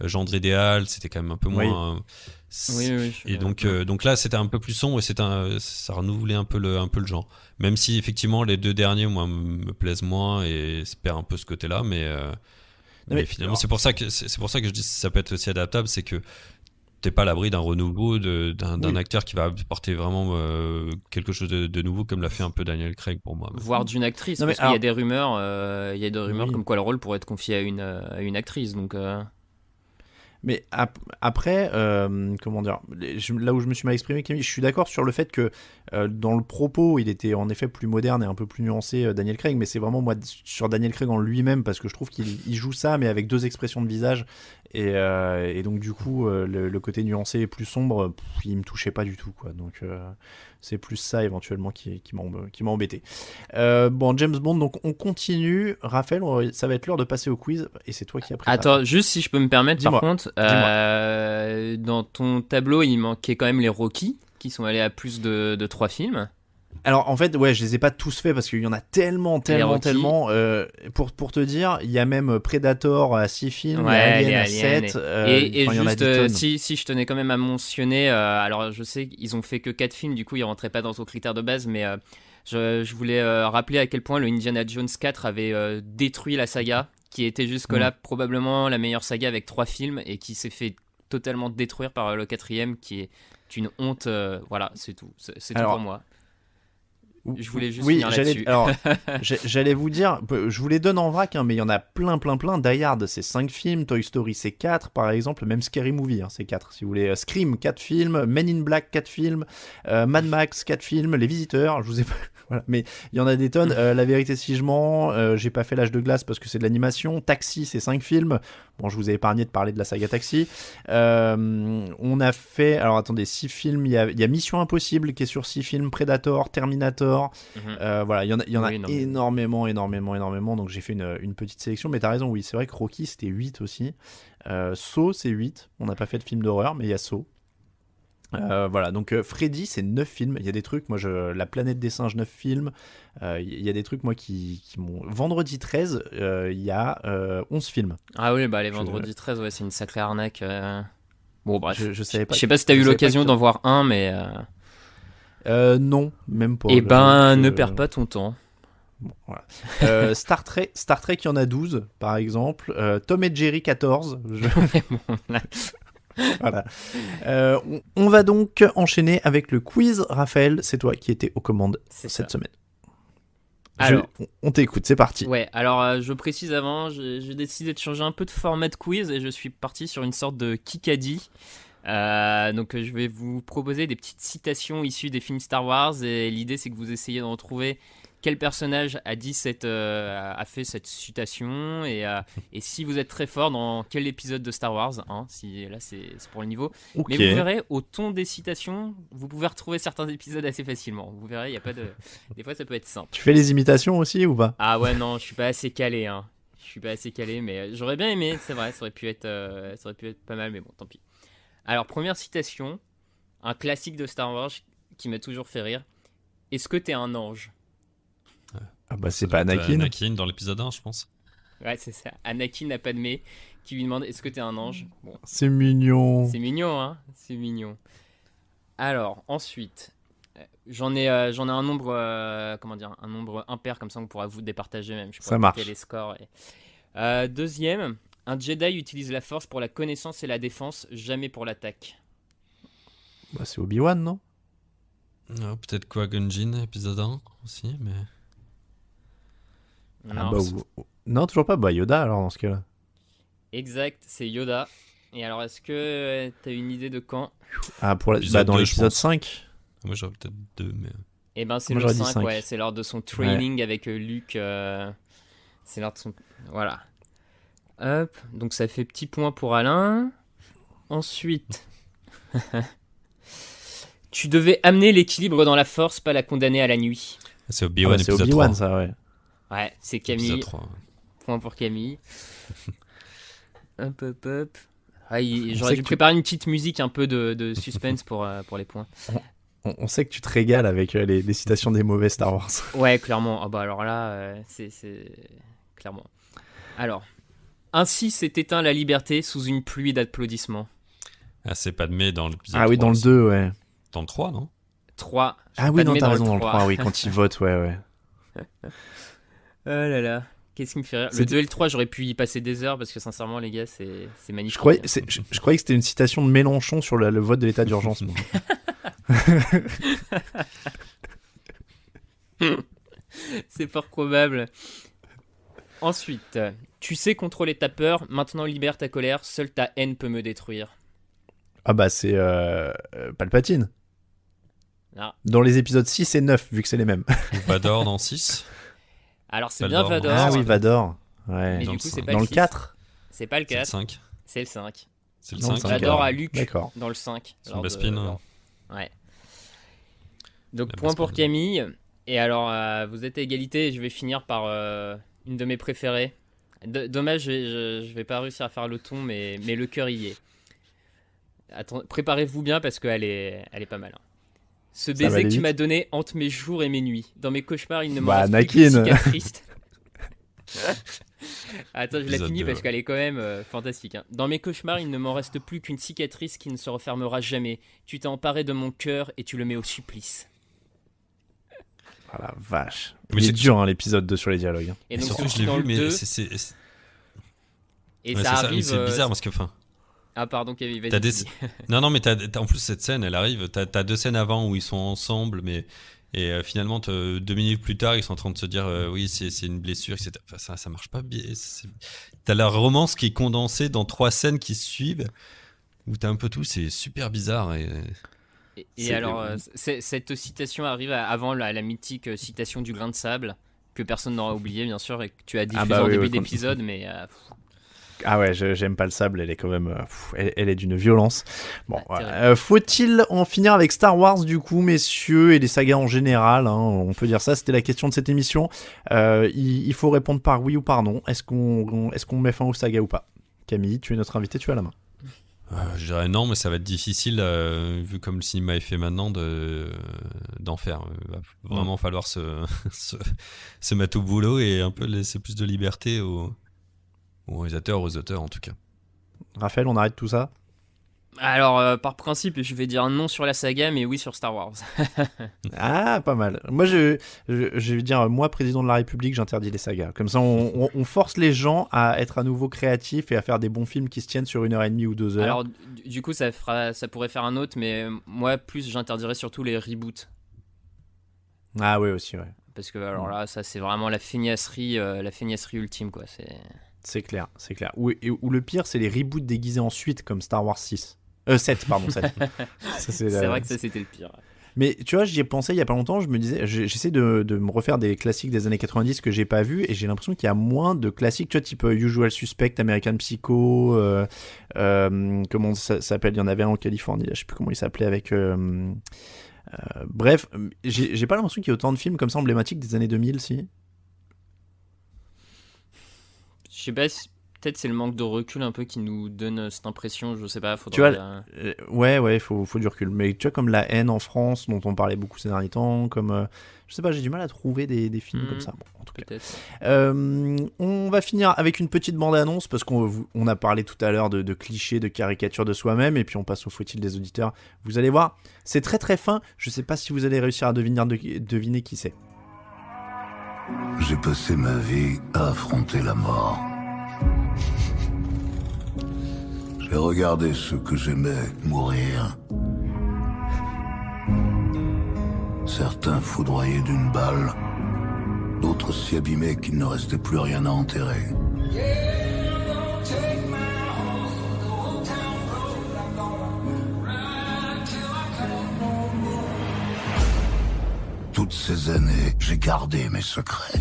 [SPEAKER 3] gendre idéal, c'était quand même un peu moins.
[SPEAKER 2] Oui.
[SPEAKER 3] Et donc là, c'était un peu plus sombre et ça renouvelait un peu le genre. Même si effectivement les deux derniers, moi, me plaisent moins et se perd un peu ce côté-là, mais finalement, c'est pour ça que je dis que ça peut être aussi adaptable, c'est que t'es pas à l'abri d'un renouveau d'un acteur qui va apporter vraiment quelque chose de nouveau, comme l'a fait un peu Daniel Craig pour moi.
[SPEAKER 2] Voire d'une actrice,
[SPEAKER 1] Non, mais
[SPEAKER 2] parce qu'il y a des rumeurs,
[SPEAKER 1] Oui.
[SPEAKER 2] comme quoi le rôle pourrait être confié à une actrice. Donc,
[SPEAKER 1] Mais après, comment dire, là où je me suis mal exprimé, Camille, je suis d'accord sur le fait que dans le propos, il était en effet plus moderne et un peu plus nuancé, Daniel Craig, mais c'est vraiment moi sur Daniel Craig en lui-même, parce que je trouve qu'il joue ça, mais avec deux expressions de visage, et donc du coup, le côté nuancé et plus sombre, il me touchait pas du tout, quoi. Donc c'est plus ça éventuellement qui m'a embêté. Bon, James Bond, donc on continue. Raphaël, ça va être l'heure de passer au quiz, et c'est toi qui as préparé.
[SPEAKER 2] attends, juste si je peux me permettre,
[SPEAKER 1] Dis-moi.
[SPEAKER 2] par contre, dans ton tableau, il manquait quand même les Rocky, qui sont allés à plus de 3 films.
[SPEAKER 1] Alors en fait, ouais, je les ai pas tous faits parce qu'il y en a tellement. Pour te dire, il y a même Predator à 6 films,
[SPEAKER 2] Ouais,
[SPEAKER 1] il y a
[SPEAKER 2] les
[SPEAKER 1] Alien à
[SPEAKER 2] aliens.
[SPEAKER 1] 7.
[SPEAKER 2] Et
[SPEAKER 1] Il y en a
[SPEAKER 2] juste,
[SPEAKER 1] 10 tonnes.
[SPEAKER 2] si je tenais quand même à mentionner, alors je sais qu'ils ont fait que 4 films, du coup ils rentraient pas dans vos critères de base, mais je voulais rappeler à quel point le Indiana Jones 4 avait détruit la saga, qui était jusque-là probablement la meilleure saga avec 3 films, et qui s'est fait totalement détruire par le 4e, qui est une honte. Voilà, c'est tout. C'est tout
[SPEAKER 1] Alors,
[SPEAKER 2] pour moi. Je voulais juste
[SPEAKER 1] Oui,
[SPEAKER 2] finir là-dessus.
[SPEAKER 1] j'allais vous dire, je vous les donne en vrac, hein, mais il y en a plein. Die Hard, c'est 5 films, Toy Story, c'est 4, par exemple, même Scary Movie, hein, c'est 4, si vous voulez. Scream, 4 films, Men in Black, 4 films, Mad Max, 4 films, Les Visiteurs, je vous ai pas... Voilà, mais il y en a des tonnes. La vérité si je mens, j'ai pas fait L'Âge de glace parce que c'est de l'animation. Taxi, c'est 5 films. Bon, je vous ai épargné de parler de la saga Taxi. On a fait, alors attendez, 6 films. Il y a Mission Impossible qui est sur 6 films, Predator, Terminator. Voilà, il y en a énormément. Donc j'ai fait une petite sélection. Mais t'as raison, oui, c'est vrai que Rocky c'était 8 aussi. Saw, c'est 8. On n'a pas fait de film d'horreur, mais il y a Saw. Voilà, donc Freddy, c'est 9 films. Il y a des trucs, moi, La Planète des Singes, 9 films. Il y a des trucs, moi, qui m'ont. Vendredi 13, il y a 11 films.
[SPEAKER 2] Ah oui, bah les vendredis 13, ouais, c'est une sacrée arnaque. Bon, bref.
[SPEAKER 1] Je savais pas.
[SPEAKER 2] Je sais pas si t'as eu l'occasion d'en voir un, mais.
[SPEAKER 1] Non, même pas.
[SPEAKER 2] Eh ben, ne perds pas ton temps.
[SPEAKER 1] Bon, voilà. Star Trek, il y en a 12, par exemple. Tom et Jerry, 14.
[SPEAKER 2] Bon, là,
[SPEAKER 1] Voilà. On va donc enchaîner avec le quiz. Raphaël, c'est toi qui étais aux commandes cette semaine.
[SPEAKER 2] Alors,
[SPEAKER 1] on t'écoute, c'est parti.
[SPEAKER 2] Ouais, alors je précise avant, j'ai décidé de changer un peu de format de quiz et je suis parti sur une sorte de Kikadi. Donc je vais vous proposer des petites citations issues des films Star Wars et l'idée c'est que vous essayez d'en trouver quel personnage a dit a fait cette citation et si vous êtes très fort dans quel épisode de Star Wars, hein, si là c'est pour le niveau.
[SPEAKER 1] Ok.
[SPEAKER 2] Mais vous verrez, au ton des citations, vous pouvez retrouver certains épisodes assez facilement. Vous verrez, il y a pas de, des fois ça peut être simple.
[SPEAKER 1] Tu fais les imitations aussi ou pas?
[SPEAKER 2] Ah ouais, non, je suis pas assez calé, hein. Je suis pas assez calé, mais j'aurais bien aimé, c'est vrai, ça aurait pu être pas mal, mais bon, tant pis. Alors, première citation, un classique de Star Wars qui m'a toujours fait rire. Est-ce que t'es un ange?
[SPEAKER 1] Ah bah c'est
[SPEAKER 3] Ça
[SPEAKER 1] pas
[SPEAKER 3] doit être
[SPEAKER 1] Anakin.
[SPEAKER 3] Anakin dans l'épisode 1, je pense.
[SPEAKER 2] Ouais, c'est ça. Anakin a Padmé qui lui demande est-ce que t'es un ange? Bon,
[SPEAKER 1] C'est mignon.
[SPEAKER 2] c'est mignon, hein? C'est mignon. Alors, ensuite, j'en ai un nombre, un nombre impair, comme ça on pourra vous départager même. Je pourrais
[SPEAKER 1] Ça marche.
[SPEAKER 2] compter les scores. Deuxième, un Jedi utilise la force pour la connaissance et la défense, jamais pour l'attaque.
[SPEAKER 1] Bah, c'est Obi-Wan, non?
[SPEAKER 3] Ah, peut-être Qui-Gon Jinn, épisode 1 aussi, mais...
[SPEAKER 2] Non,
[SPEAKER 1] Non, toujours pas. Bah Yoda alors dans ce cas-là.
[SPEAKER 2] exact, c'est Yoda. Et alors, est-ce que t'as une idée de quand?
[SPEAKER 1] Ah, pour
[SPEAKER 3] Épisode
[SPEAKER 1] dans
[SPEAKER 3] 2, je
[SPEAKER 1] l'épisode
[SPEAKER 3] pense.
[SPEAKER 1] 5.
[SPEAKER 3] Moi, j'aurais peut-être 2, mais...
[SPEAKER 2] Eh ben, c'est
[SPEAKER 1] Moi,
[SPEAKER 2] le
[SPEAKER 1] j'aurais dit
[SPEAKER 2] 5,
[SPEAKER 1] 5.
[SPEAKER 2] ouais, c'est lors de son training avec Luke. C'est lors de son... Voilà. Hop, donc ça fait petit point pour Alain. Ensuite... Tu devais amener l'équilibre dans la force, pas la condamner à la nuit.
[SPEAKER 3] C'est
[SPEAKER 1] Ah
[SPEAKER 3] Obi-Wan,
[SPEAKER 1] bah, c'est
[SPEAKER 3] épisode
[SPEAKER 1] Obi-Wan
[SPEAKER 3] 3.
[SPEAKER 1] ça, ouais.
[SPEAKER 2] Ouais, c'est
[SPEAKER 3] Épisode
[SPEAKER 2] Camille.
[SPEAKER 3] 3.
[SPEAKER 2] Point pour Camille. Hop, hop, hop. Ah,
[SPEAKER 1] On
[SPEAKER 2] j'aurais
[SPEAKER 1] sait
[SPEAKER 2] dû
[SPEAKER 1] que tu-
[SPEAKER 2] préparer une petite musique un peu de suspense pour les points.
[SPEAKER 1] On sait que tu te régales avec les citations des mauvais Star Wars.
[SPEAKER 2] Ouais, clairement. Ah bah alors là, c'est clairement. Alors, ainsi s'est éteint la liberté sous une pluie d'applaudissements.
[SPEAKER 3] Ah, c'est Padmé dans l'épisode
[SPEAKER 1] Ah oui,
[SPEAKER 3] 3
[SPEAKER 1] dans le
[SPEAKER 3] aussi.
[SPEAKER 1] 2, ouais.
[SPEAKER 3] Dans le 3, non?
[SPEAKER 2] 3.
[SPEAKER 1] Ah oui, non, t'as raison, dans le 3, oui, quand ils votent, ouais.
[SPEAKER 2] Oh là là, qu'est-ce qui me fait rire. Le
[SPEAKER 1] C'était-
[SPEAKER 2] 2 et le 3, j'aurais pu y passer des heures parce que sincèrement, les gars, c'est magnifique.
[SPEAKER 1] Je croyais que c'était une citation de Mélenchon sur le vote de l'état d'urgence. moi.
[SPEAKER 2] C'est fort probable. Ensuite, tu sais contrôler ta peur, maintenant libère ta colère, seule ta haine peut me détruire.
[SPEAKER 1] Ah bah c'est Palpatine.
[SPEAKER 2] Ah.
[SPEAKER 1] Dans les épisodes 6 et 9, vu que c'est les mêmes.
[SPEAKER 3] Ou Vador dans 6.
[SPEAKER 2] Alors c'est
[SPEAKER 3] Vador,
[SPEAKER 2] bien Vador,
[SPEAKER 1] Ah oui, Vador.
[SPEAKER 2] mais
[SPEAKER 1] Ouais.
[SPEAKER 3] Dans
[SPEAKER 2] du
[SPEAKER 3] le
[SPEAKER 2] coup c'est
[SPEAKER 3] cinq.
[SPEAKER 2] pas
[SPEAKER 1] Dans le
[SPEAKER 2] six.
[SPEAKER 1] 4.
[SPEAKER 2] C'est pas le
[SPEAKER 3] C'est le
[SPEAKER 2] 4,
[SPEAKER 3] 5.
[SPEAKER 2] c'est le 5.
[SPEAKER 3] C'est le
[SPEAKER 1] Dans le
[SPEAKER 3] 5.
[SPEAKER 1] cinq,
[SPEAKER 2] Vador
[SPEAKER 1] alors.
[SPEAKER 2] à Luke
[SPEAKER 1] D'accord.
[SPEAKER 2] dans le 5.
[SPEAKER 3] Son
[SPEAKER 2] lors de-
[SPEAKER 3] Bespin.
[SPEAKER 2] lors- Ouais. Donc
[SPEAKER 3] La
[SPEAKER 2] point pour
[SPEAKER 3] Bespin.
[SPEAKER 2] Camille. Et alors vous êtes à égalité et je vais finir par une de mes préférées. Dommage, je vais pas réussir à faire le ton, mais le cœur y est. Attends, préparez-vous bien parce qu'elle est pas mal. hein. Ce
[SPEAKER 1] va
[SPEAKER 2] baiser
[SPEAKER 1] aller
[SPEAKER 2] que tu
[SPEAKER 1] vite.
[SPEAKER 2] m'as donné hante mes jours et mes nuits. Dans mes cauchemars, il ne m'en
[SPEAKER 1] Bah,
[SPEAKER 2] reste plus qu'une
[SPEAKER 1] Anakin.
[SPEAKER 2] cicatrice. Attends, je la
[SPEAKER 3] Épisode
[SPEAKER 2] finis
[SPEAKER 3] 2,
[SPEAKER 2] parce
[SPEAKER 3] ouais.
[SPEAKER 2] qu'elle est quand même fantastique. hein. Dans mes cauchemars, il ne m'en reste plus qu'une cicatrice qui ne se refermera jamais. Tu t'es emparé de mon cœur et tu le mets au supplice.
[SPEAKER 1] Ah la vache.
[SPEAKER 3] Mais
[SPEAKER 1] Il est
[SPEAKER 3] c'est-
[SPEAKER 1] dur, hein, l'épisode 2 sur les dialogues. hein.
[SPEAKER 2] Et
[SPEAKER 3] Et
[SPEAKER 2] donc
[SPEAKER 3] surtout,
[SPEAKER 2] c'est
[SPEAKER 3] je l'ai
[SPEAKER 2] dans
[SPEAKER 3] vu,
[SPEAKER 2] le
[SPEAKER 3] mais
[SPEAKER 2] 2,
[SPEAKER 3] c'est
[SPEAKER 2] et
[SPEAKER 3] ouais,
[SPEAKER 2] ça
[SPEAKER 3] c'est ça, mais
[SPEAKER 2] arrive.
[SPEAKER 3] c'est bizarre parce que, enfin,
[SPEAKER 2] Ah pardon, Kevin, vas-y.
[SPEAKER 3] T'as des-
[SPEAKER 2] vas-y.
[SPEAKER 3] non, mais en plus cette scène, elle arrive. T'as 2 scènes avant où ils sont ensemble, mais finalement 2 minutes plus tard, ils sont en train de se dire oui, c'est une blessure, etc. Enfin, ça marche pas bien. T'as la romance qui est condensée dans 3 scènes qui se suivent, où t'as un peu tout. C'est super bizarre.
[SPEAKER 2] Et
[SPEAKER 1] C'est-
[SPEAKER 2] alors, cette citation arrive avant la mythique citation du grain de sable, que personne n'aura oublié, bien sûr, et que tu as diffusé
[SPEAKER 1] bah
[SPEAKER 2] en
[SPEAKER 1] oui,
[SPEAKER 2] début
[SPEAKER 1] oui,
[SPEAKER 2] d'épisode, mais
[SPEAKER 1] Ah ouais, j'aime pas le sable, elle est quand même. Elle est d'une violence. Bon,
[SPEAKER 2] Ah,
[SPEAKER 1] voilà.
[SPEAKER 2] terrible.
[SPEAKER 1] Faut-il en finir avec Star Wars du coup, messieurs, et les sagas en général hein, on peut dire ça, c'était la question de cette émission. Il faut répondre par oui ou par non. Est-ce qu'on met fin aux sagas ou pas? Camille, tu es notre invité, tu as la main.
[SPEAKER 3] Je dirais non, mais ça va être difficile, vu comme le cinéma est fait maintenant, d'en faire. Il va vraiment falloir se mettre au boulot et un peu laisser plus de liberté aux réalisateurs, aux auteurs en tout cas.
[SPEAKER 1] Raphaël, on arrête tout ça?
[SPEAKER 2] alors, par principe, je vais dire non sur la saga, mais oui sur Star Wars.
[SPEAKER 1] Ah, pas mal. Moi, je vais dire, moi, président de la République, j'interdis les sagas. Comme ça, on force les gens à être à nouveau créatifs et à faire des bons films qui se tiennent sur 1h30 ou 2 heures.
[SPEAKER 2] Alors, du coup, ça pourrait faire un autre, mais moi, plus j'interdirais surtout les reboots.
[SPEAKER 1] Ah oui, aussi, ouais.
[SPEAKER 2] Parce que, alors là, ça, c'est vraiment la feignasserie ultime, quoi.
[SPEAKER 1] C'est clair, c'est clair. Ou le pire, c'est les reboots déguisés en suite, comme Star Wars 6. 7, pardon, 7. Ça,
[SPEAKER 2] C'est vrai que ça, c'était le pire.
[SPEAKER 1] Mais tu vois, j'y ai pensé il y a pas longtemps, je me disais, j'essaie de me refaire des classiques des années 90 que j'ai pas vus, et j'ai l'impression qu'il y a moins de classiques, tu vois, type Usual Suspect, American Psycho, comment ça s'appelle, il y en avait un en Californie, là, je sais plus comment il s'appelait avec... bref, j'ai pas l'impression qu'il y ait autant de films comme ça emblématiques des années 2000, si.
[SPEAKER 2] Je sais pas, peut-être c'est le manque de recul un peu qui nous donne cette impression, je sais pas.
[SPEAKER 1] Tu vois, ouais, faut du recul. Mais tu vois, comme La Haine en France, dont on parlait beaucoup ces derniers temps, comme... je sais pas, j'ai du mal à trouver des films comme ça. Bon, en tout cas. On va finir avec une petite bande-annonce, parce qu'on a parlé tout à l'heure de clichés, de caricatures de soi-même, et puis on passe au faut-il des auditeurs. Vous allez voir, c'est très très fin. Je sais pas si vous allez réussir à deviner qui c'est.
[SPEAKER 5] J'ai passé ma vie à affronter la mort. J'ai regardé ceux que j'aimais mourir. Certains foudroyés d'une balle, d'autres si abîmés qu'il ne restait plus rien à enterrer. Toutes ces années, j'ai gardé mes secrets.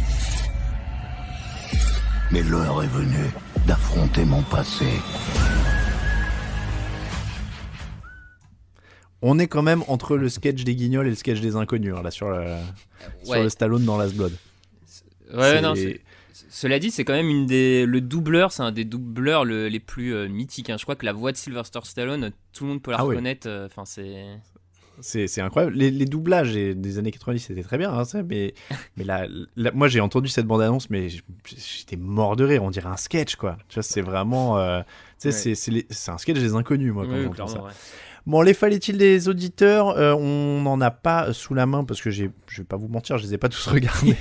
[SPEAKER 5] Mais l'heure est venue d'affronter mon passé.
[SPEAKER 1] On est quand même entre le sketch des Guignols et le sketch des Inconnus, là, sur le Stallone dans Last Blood.
[SPEAKER 2] Ouais, non, cela dit, c'est quand même le doubleur, c'est un des doubleurs les plus mythiques. Hein. Je crois que la voix de Sylvester Stallone, tout le monde peut la reconnaître. Enfin,
[SPEAKER 1] c'est incroyable. Les doublages des années 90, c'était très bien, hein, ça, mais là, moi j'ai entendu cette bande-annonce, mais j'étais mort de rire. On dirait un sketch, quoi. Tu vois, c'est vraiment... c'est un sketch des Inconnus, moi, quand j'entends ça. Ouais. Bon, les fallait-il des auditeurs, on n'en a pas sous la main, parce que je vais pas vous mentir, je les ai pas tous regardés.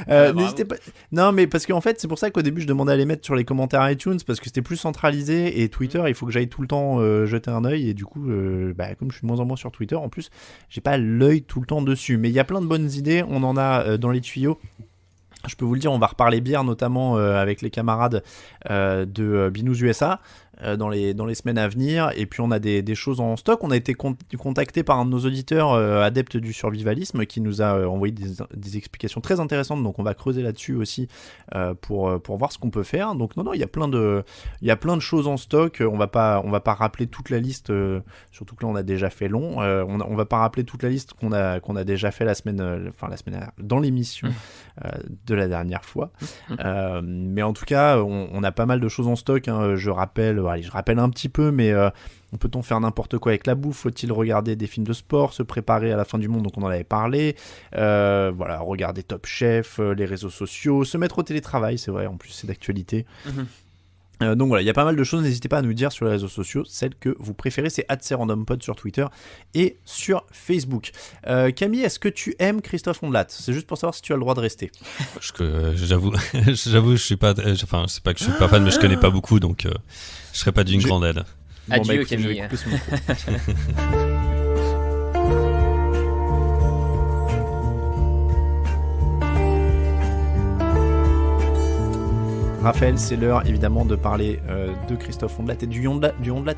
[SPEAKER 1] N'hésitez pas. Non, mais parce qu'en fait, c'est pour ça qu'au début je demandais à les mettre sur les commentaires iTunes, parce que c'était plus centralisé, et Twitter, il faut que j'aille tout le temps jeter un œil, et du coup, comme je suis de moins en moins sur Twitter, en plus, j'ai pas l'œil tout le temps dessus. Mais il y a plein de bonnes idées, on en a dans les tuyaux. Je peux vous le dire, on va reparler bière, notamment avec les camarades de Binous USA. Dans les semaines à venir, et puis on a des choses en stock. On a été contacté par un de nos auditeurs adeptes du survivalisme qui nous a envoyé des explications très intéressantes, donc on va creuser là-dessus aussi pour voir ce qu'on peut faire. Donc non, il y a plein de choses en stock. On va pas rappeler toute la liste, surtout que là on a déjà fait long. On va pas rappeler toute la liste qu'on a déjà fait la semaine dernière, dans l'émission de la dernière fois. Mais en tout cas, on a pas mal de choses en stock, hein. Je rappelle un petit peu, mais peut-on faire n'importe quoi avec la bouffe? Faut-il regarder des films de sport, se préparer à la fin du monde? Donc on en avait parlé. Regarder Top Chef, les réseaux sociaux, se mettre au télétravail, c'est vrai, en plus c'est d'actualité. Donc voilà, il y a pas mal de choses, n'hésitez pas à nous dire sur les réseaux sociaux celles que vous préférez. C'est @randompod sur Twitter et sur Facebook. Camille, est-ce que tu aimes Christophe Ondelat? C'est juste pour savoir si tu as le droit de rester.
[SPEAKER 3] J'avoue, je suis pas, enfin, c'est pas que je suis pas fan, mais je connais pas beaucoup, donc je serais pas d'une grande aide.
[SPEAKER 2] Adieu, Camille.
[SPEAKER 1] Je vais couper son micro. Raphaël, c'est l'heure évidemment de parler de Christophe Ondelat et du Ondelat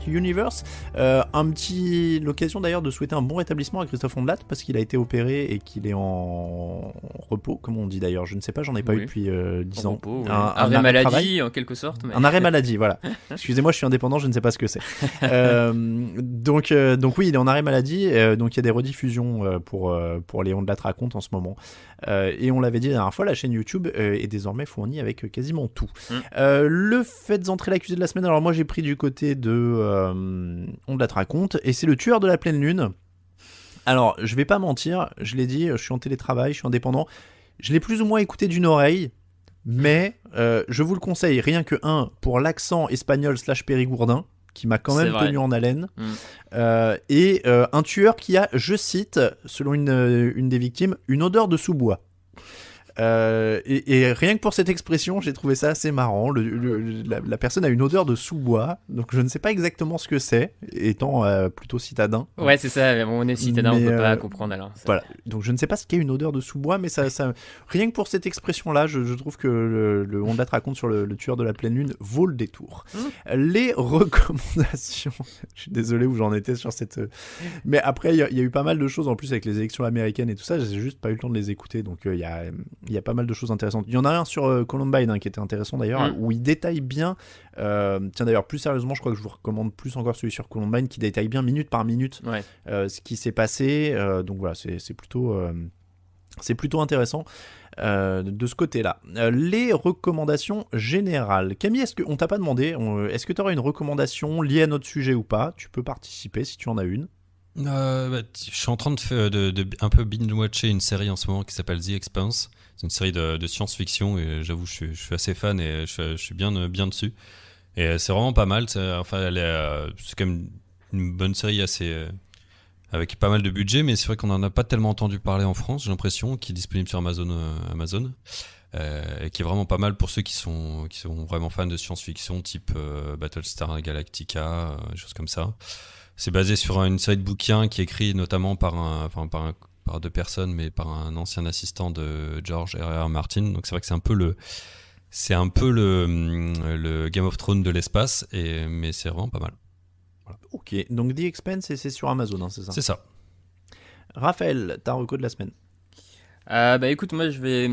[SPEAKER 1] Universe. L'occasion d'ailleurs de souhaiter un bon rétablissement à Christophe Ondelat, parce qu'il a été opéré et qu'il est en repos, comme on dit d'ailleurs. Je ne sais pas, j'en ai pas eu depuis 10 ans.
[SPEAKER 2] Repos, un arrêt maladie en quelque sorte. Mais...
[SPEAKER 1] Un arrêt maladie, voilà. Excusez-moi, je suis indépendant, je ne sais pas ce que c'est. Donc oui, il est en arrêt maladie. Donc il y a des rediffusions pour les Ondelat racontent en ce moment. Et on l'avait dit la dernière fois, la chaîne YouTube est désormais fournie avec quasiment tout. Le fait d'entrer l'accusé de la semaine, alors moi j'ai pris du côté de Ondelat raconte, et c'est le tueur de la pleine lune. Alors je vais pas mentir, je l'ai dit, je suis en télétravail, je suis indépendant, je l'ai plus ou moins écouté d'une oreille, mais je vous le conseille, rien que pour l'accent espagnol / périgourdin, qui m'a quand même tenu en haleine, et un tueur qui a, je cite, selon une des victimes, une odeur de sous-bois. Et rien que pour cette expression, j'ai trouvé ça assez marrant. La personne a une odeur de sous-bois, donc je ne sais pas exactement ce que c'est, étant plutôt citadin.
[SPEAKER 2] Ouais, c'est ça, mais bon, on est citadin,
[SPEAKER 1] Mais,
[SPEAKER 2] on peut pas comprendre alors.
[SPEAKER 1] Voilà, donc je ne sais pas ce qu'est une odeur de sous-bois, mais ça, rien que pour cette expression-là, je trouve que le On te raconte sur le tueur de la pleine lune vaut le détour. Les recommandations, je suis désolé où j'en étais sur cette... Mais après, il y a eu pas mal de choses en plus avec les élections américaines et tout ça, j'ai juste pas eu le temps de les écouter, donc il y a pas mal de choses intéressantes. Il y en a un sur Columbine qui était intéressant d'ailleurs, où il détaille bien, tiens d'ailleurs plus sérieusement, je crois que je vous recommande plus encore celui sur Columbine, qui détaille bien minute par minute ce qui s'est passé, donc voilà, c'est plutôt intéressant de ce côté-là. Les recommandations générales. Camille, on t'a pas demandé, est-ce que tu aurais une recommandation liée à notre sujet ou pas? Tu peux participer si tu en as une.
[SPEAKER 3] Je suis en train de un peu binge-watcher une série en ce moment qui s'appelle The Expanse. C'est une série de science-fiction et j'avoue je suis assez fan et je suis bien dessus. Et c'est vraiment pas mal. C'est quand même une bonne série avec pas mal de budget, mais c'est vrai qu'on en a pas tellement entendu parler en France, j'ai l'impression, qui est disponible sur Amazon, et qui est vraiment pas mal pour ceux qui sont vraiment fans de science-fiction, type Battlestar Galactica, des choses comme ça. C'est basé sur une série de bouquins qui est écrit notamment par deux personnes, mais par un ancien assistant de George R.R. Martin. Donc c'est vrai que c'est un peu le Game of Thrones de l'espace, mais c'est vraiment pas mal.
[SPEAKER 1] Voilà. Ok, donc The Expanse, c'est sur Amazon, c'est ça?
[SPEAKER 3] C'est ça.
[SPEAKER 1] Raphaël, ta reco de la semaine?
[SPEAKER 2] Écoute, moi je vais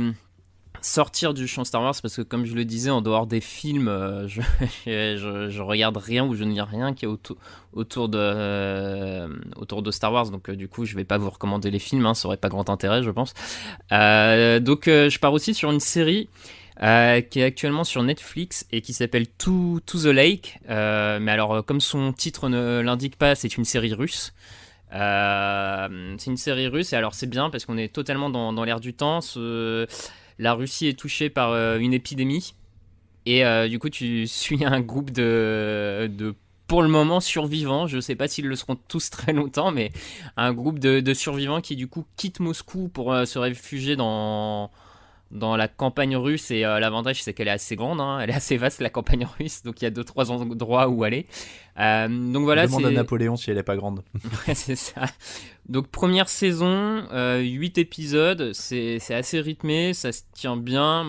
[SPEAKER 2] sortir du champ Star Wars parce que comme je le disais, en dehors des films, je regarde rien ou je ne lis rien qui est autour de Star Wars, donc du coup je vais pas vous recommander les films, ça aurait pas grand intérêt je pense. Donc je pars aussi sur une série qui est actuellement sur Netflix et qui s'appelle To the Lake, mais alors comme son titre ne l'indique pas, c'est une série russe. C'est une série russe et alors c'est bien parce qu'on est totalement dans l'air du temps. La Russie est touchée par une épidémie et du coup tu suis un groupe de pour le moment survivants, je sais pas s'ils le seront tous très longtemps, mais un groupe de survivants qui du coup quittent Moscou pour se réfugier dans la campagne russe, et l'avantage c'est qu'elle est assez grande, elle est assez vaste la campagne russe, donc il y a 2-3 endroits où aller. Donc voilà,
[SPEAKER 1] demande à Napoléon si elle est pas grande.
[SPEAKER 2] Ouais, c'est ça. Donc première saison, 8 épisodes, c'est assez rythmé, ça se tient bien,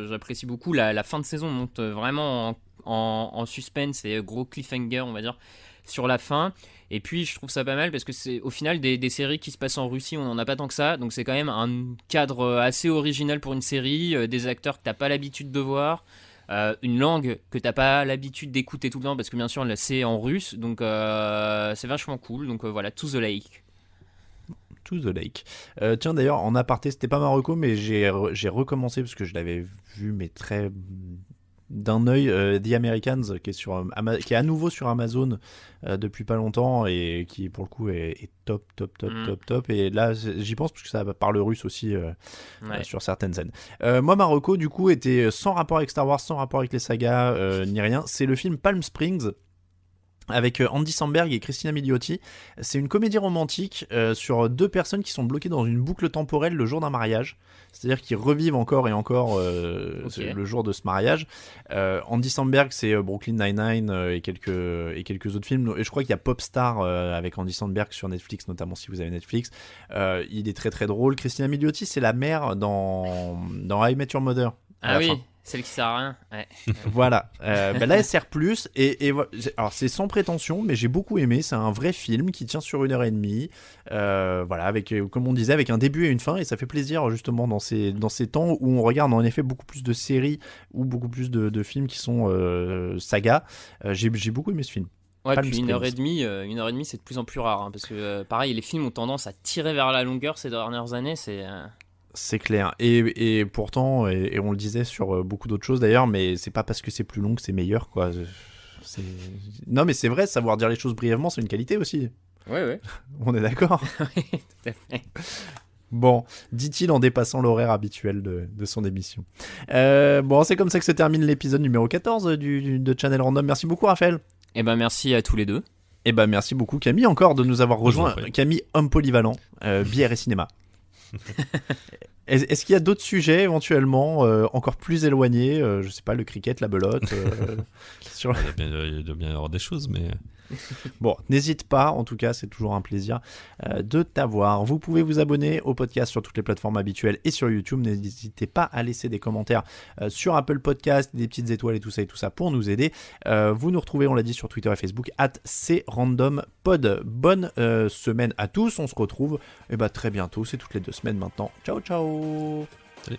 [SPEAKER 2] j'apprécie beaucoup. La fin de saison monte vraiment en suspense et gros cliffhanger on va dire sur la fin. Et puis je trouve ça pas mal parce que c'est au final des séries qui se passent en Russie, on n'en a pas tant que ça, donc c'est quand même un cadre assez original pour une série, des acteurs que t'as pas l'habitude de voir, une langue que t'as pas l'habitude d'écouter tout le temps parce que bien sûr c'est en russe, donc c'est vachement cool. Donc voilà, To the Lake.
[SPEAKER 1] To the Lake. Tiens d'ailleurs en aparté, c'était pas ma reco, mais j'ai recommencé parce que je l'avais vu mais très d'un œil, The Americans, qui est à nouveau sur Amazon depuis pas longtemps et qui pour le coup est top. Et là j'y pense parce que ça parle russe aussi sur certaines scènes. Moi ma reco du coup était sans rapport avec Star Wars, sans rapport avec les sagas ni rien. C'est le film Palm Springs avec Andy Samberg et Christina Milioti. C'est une comédie romantique sur deux personnes qui sont bloquées dans une boucle temporelle le jour d'un mariage. C'est-à-dire qu'ils revivent encore et encore le jour de ce mariage. Andy Samberg, c'est Brooklyn Nine-Nine et quelques autres films. Et je crois qu'il y a Popstar avec Andy Samberg sur Netflix, notamment si vous avez Netflix. Il est très très drôle. Christina Milioti, c'est la mère dans How I Met Your Mother.
[SPEAKER 2] Ah oui, celle qui sert à rien. Ouais.
[SPEAKER 1] Voilà. Là, elle sert plus. Et alors, c'est sans prétention, mais j'ai beaucoup aimé. C'est un vrai film qui tient sur 1h30. Voilà, avec, comme on disait, avec un début et une fin. Et ça fait plaisir, justement, dans ces temps où on regarde en effet beaucoup plus de séries ou beaucoup plus de films qui sont sagas. J'ai beaucoup aimé ce film.
[SPEAKER 2] Ouais, puis 1h30, c'est de plus en plus rare. Parce que, pareil, les films ont tendance à tirer vers la longueur ces dernières années.
[SPEAKER 1] C'est clair, et pourtant, et on le disait sur beaucoup d'autres choses d'ailleurs, mais c'est pas parce que c'est plus long que c'est meilleur, quoi. Non, mais c'est vrai, savoir dire les choses brièvement, c'est une qualité aussi.
[SPEAKER 2] Ouais.
[SPEAKER 1] On est d'accord.
[SPEAKER 2] Oui, tout à fait.
[SPEAKER 1] Bon, dit-il en dépassant l'horaire habituel de son émission. Bon, c'est comme ça que se termine l'épisode numéro 14 de Channel Random. Merci beaucoup, Raphaël.
[SPEAKER 2] Et ben merci à tous les deux.
[SPEAKER 1] Et ben merci beaucoup, Camille, encore de nous avoir rejoint. Camille, homme polyvalent, bière et cinéma. Est-ce qu'il y a d'autres sujets éventuellement encore plus éloignés, je sais pas, le cricket, la belote sur...
[SPEAKER 3] Il doit bien y avoir des choses, mais...
[SPEAKER 1] Bon, n'hésite pas, en tout cas, c'est toujours un plaisir de t'avoir. Vous pouvez vous abonner au podcast sur toutes les plateformes habituelles et sur YouTube. N'hésitez pas à laisser des commentaires sur Apple Podcast, des petites étoiles et tout ça pour nous aider. Vous nous retrouvez, on l'a dit, sur Twitter et Facebook, @crandompod. Bonne semaine à tous, on se retrouve très bientôt, c'est toutes les 2 semaines maintenant. Ciao, ciao.
[SPEAKER 3] Salut.